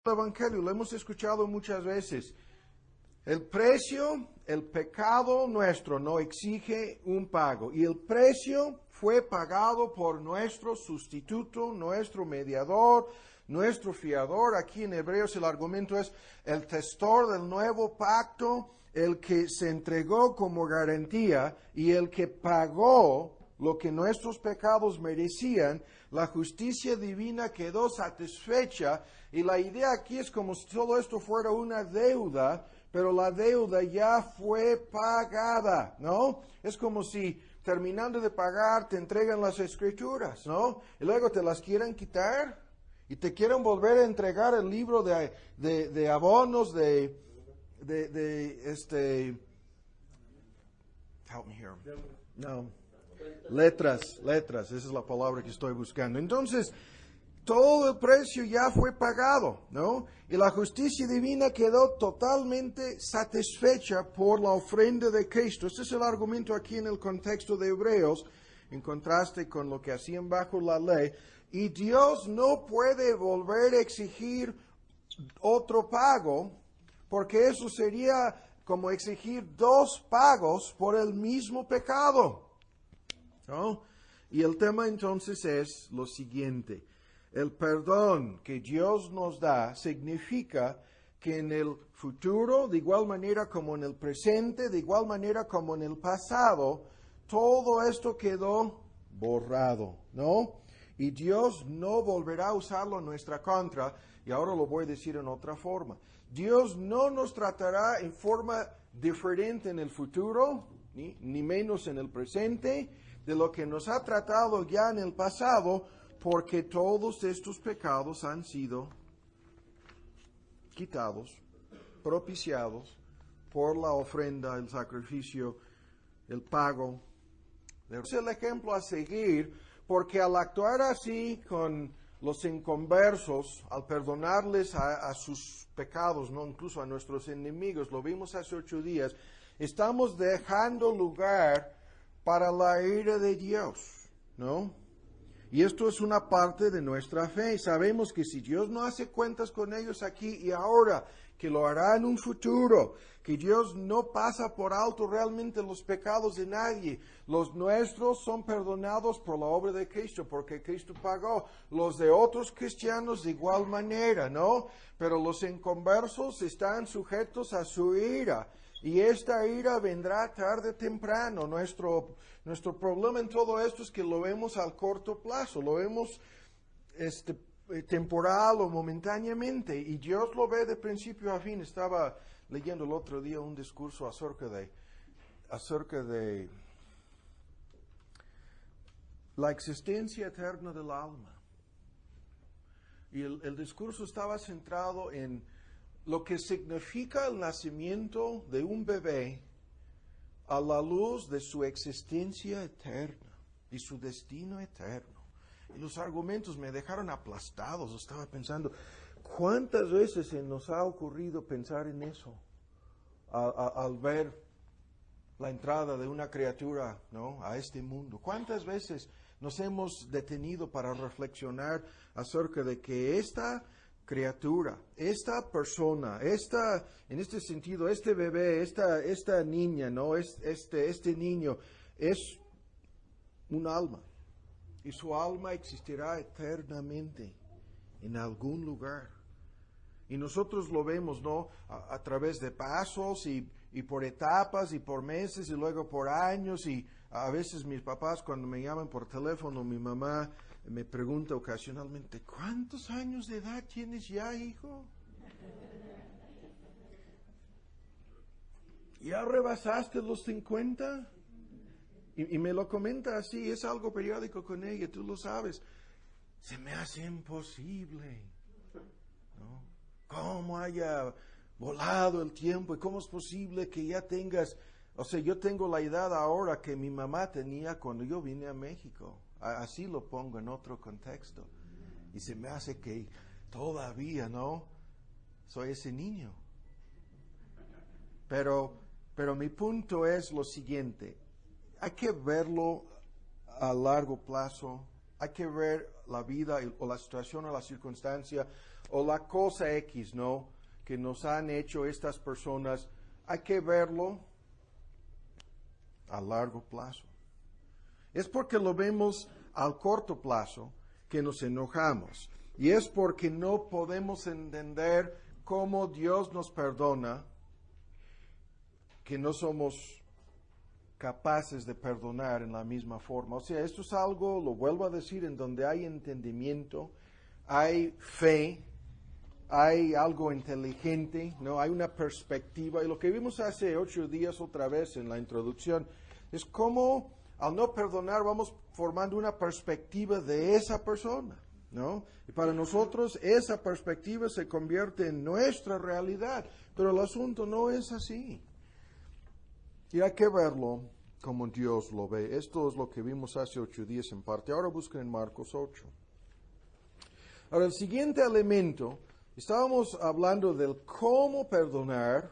Evangelio, lo hemos escuchado muchas veces. El precio, el pecado nuestro no exige un pago. Y el precio fue pagado por nuestro sustituto, nuestro mediador, nuestro fiador. Aquí en Hebreos el argumento es el testor del nuevo pacto, el que se entregó como garantía y el que pagó lo que nuestros pecados merecían. La justicia divina quedó satisfecha y la idea aquí es como si todo esto fuera una deuda, pero la deuda ya fue pagada, ¿no? Es como si terminando de pagar te entregan las escrituras, ¿no? Y luego te las quieren quitar y te quieren volver a entregar el libro de abonos, help me here. No. Letras, esa es la palabra que estoy buscando. Entonces, todo el precio ya fue pagado, ¿no? Y la justicia divina quedó totalmente satisfecha por la ofrenda de Cristo. Este es el argumento aquí en el contexto de Hebreos, en contraste con lo que hacían bajo la ley. Y Dios no puede volver a exigir otro pago, porque eso sería como exigir dos pagos por el mismo pecado, ¿no? Y el tema entonces es lo siguiente. El perdón que Dios nos da significa que en el futuro, de igual manera como en el presente, de igual manera como en el pasado, todo esto quedó borrado, ¿no? Y Dios no volverá a usarlo en nuestra contra, y ahora lo voy a decir en otra forma. Dios no nos tratará en forma diferente en el futuro, ni menos en el presente, de lo que nos ha tratado ya en el pasado, porque todos estos pecados han sido quitados, propiciados por la ofrenda, el sacrificio, el pago. Es el ejemplo a seguir, porque al actuar así con los inconversos, al perdonarles a sus pecados, no incluso a nuestros enemigos, lo vimos hace 8 días, estamos dejando lugar para la ira de Dios, ¿no? Y esto es una parte de nuestra fe. Sabemos que si Dios no hace cuentas con ellos aquí y ahora, que lo hará en un futuro, que Dios no pasa por alto realmente los pecados de nadie. Los nuestros son perdonados por la obra de Cristo, porque Cristo pagó. Los de otros cristianos de igual manera, ¿no? Pero los inconversos están sujetos a su ira. Y esta ira vendrá tarde o temprano. Nuestro problema en todo esto es que lo vemos al corto plazo, lo vemos temporal o momentáneamente, y Dios lo ve de principio a fin. Estaba leyendo el otro día un discurso acerca de la existencia eterna del alma. Y el discurso estaba centrado en lo que significa el nacimiento de un bebé a la luz de su existencia eterna y su destino eterno. Y los argumentos me dejaron aplastados. Estaba pensando, ¿cuántas veces se nos ha ocurrido pensar en eso al ver la entrada de una criatura, ¿no?, a este mundo? ¿Cuántas veces nos hemos detenido para reflexionar acerca de que esta criatura, esta persona, en este sentido, este bebé, esta niña, ¿no?, este niño es un alma, y su alma existirá eternamente en algún lugar? Y nosotros lo vemos, ¿no?, a través de pasos y por etapas y por meses y luego por años. Y a veces mis papás, cuando me llaman por teléfono, mi mamá me pregunta ocasionalmente, ¿cuántos años de edad tienes ya, hijo? ¿Ya rebasaste los 50? Y me lo comenta así, es algo periódico con ella, tú lo sabes. Se me hace imposible, ¿no? ¿Cómo haya volado el tiempo y cómo es posible que ya tengas O sea, yo tengo la edad ahora que mi mamá tenía cuando yo vine a México. Así lo pongo en otro contexto. Y se me hace que todavía, ¿no? Soy ese niño. Pero mi punto es lo siguiente. Hay que verlo a largo plazo. Hay que ver la vida o la situación o la circunstancia o la cosa X, ¿no? Que nos han hecho estas personas. Hay que verlo a largo plazo. Es porque lo vemos al corto plazo que nos enojamos. Y es porque no podemos entender cómo Dios nos perdona, que no somos capaces de perdonar en la misma forma. O sea, esto es algo, lo vuelvo a decir, en donde hay entendimiento, hay fe, hay algo inteligente, ¿no? Hay una perspectiva. Y lo que vimos hace 8 días otra vez en la introducción es cómo al no perdonar vamos formando una perspectiva de esa persona, ¿no? Y para nosotros esa perspectiva se convierte en nuestra realidad. Pero el asunto no es así. Y hay que verlo como Dios lo ve. Esto es lo que vimos hace 8 días en parte. Ahora busquen en Marcos 8. Ahora, el siguiente elemento, estábamos hablando del cómo perdonar,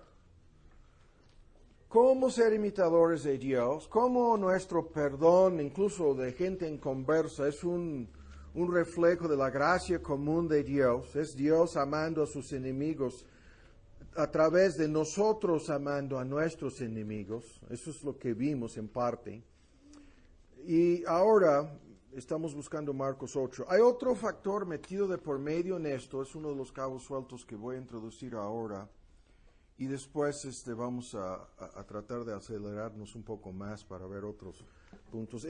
cómo ser imitadores de Dios, cómo nuestro perdón, incluso de gente en conversa, es un reflejo de la gracia común de Dios. Es Dios amando a sus enemigos a través de nosotros amando a nuestros enemigos. Eso es lo que vimos en parte. Y ahora estamos buscando Marcos 8. Hay otro factor metido de por medio en esto, es uno de los cabos sueltos que voy a introducir ahora. Y después vamos a tratar de acelerarnos un poco más para ver otros puntos.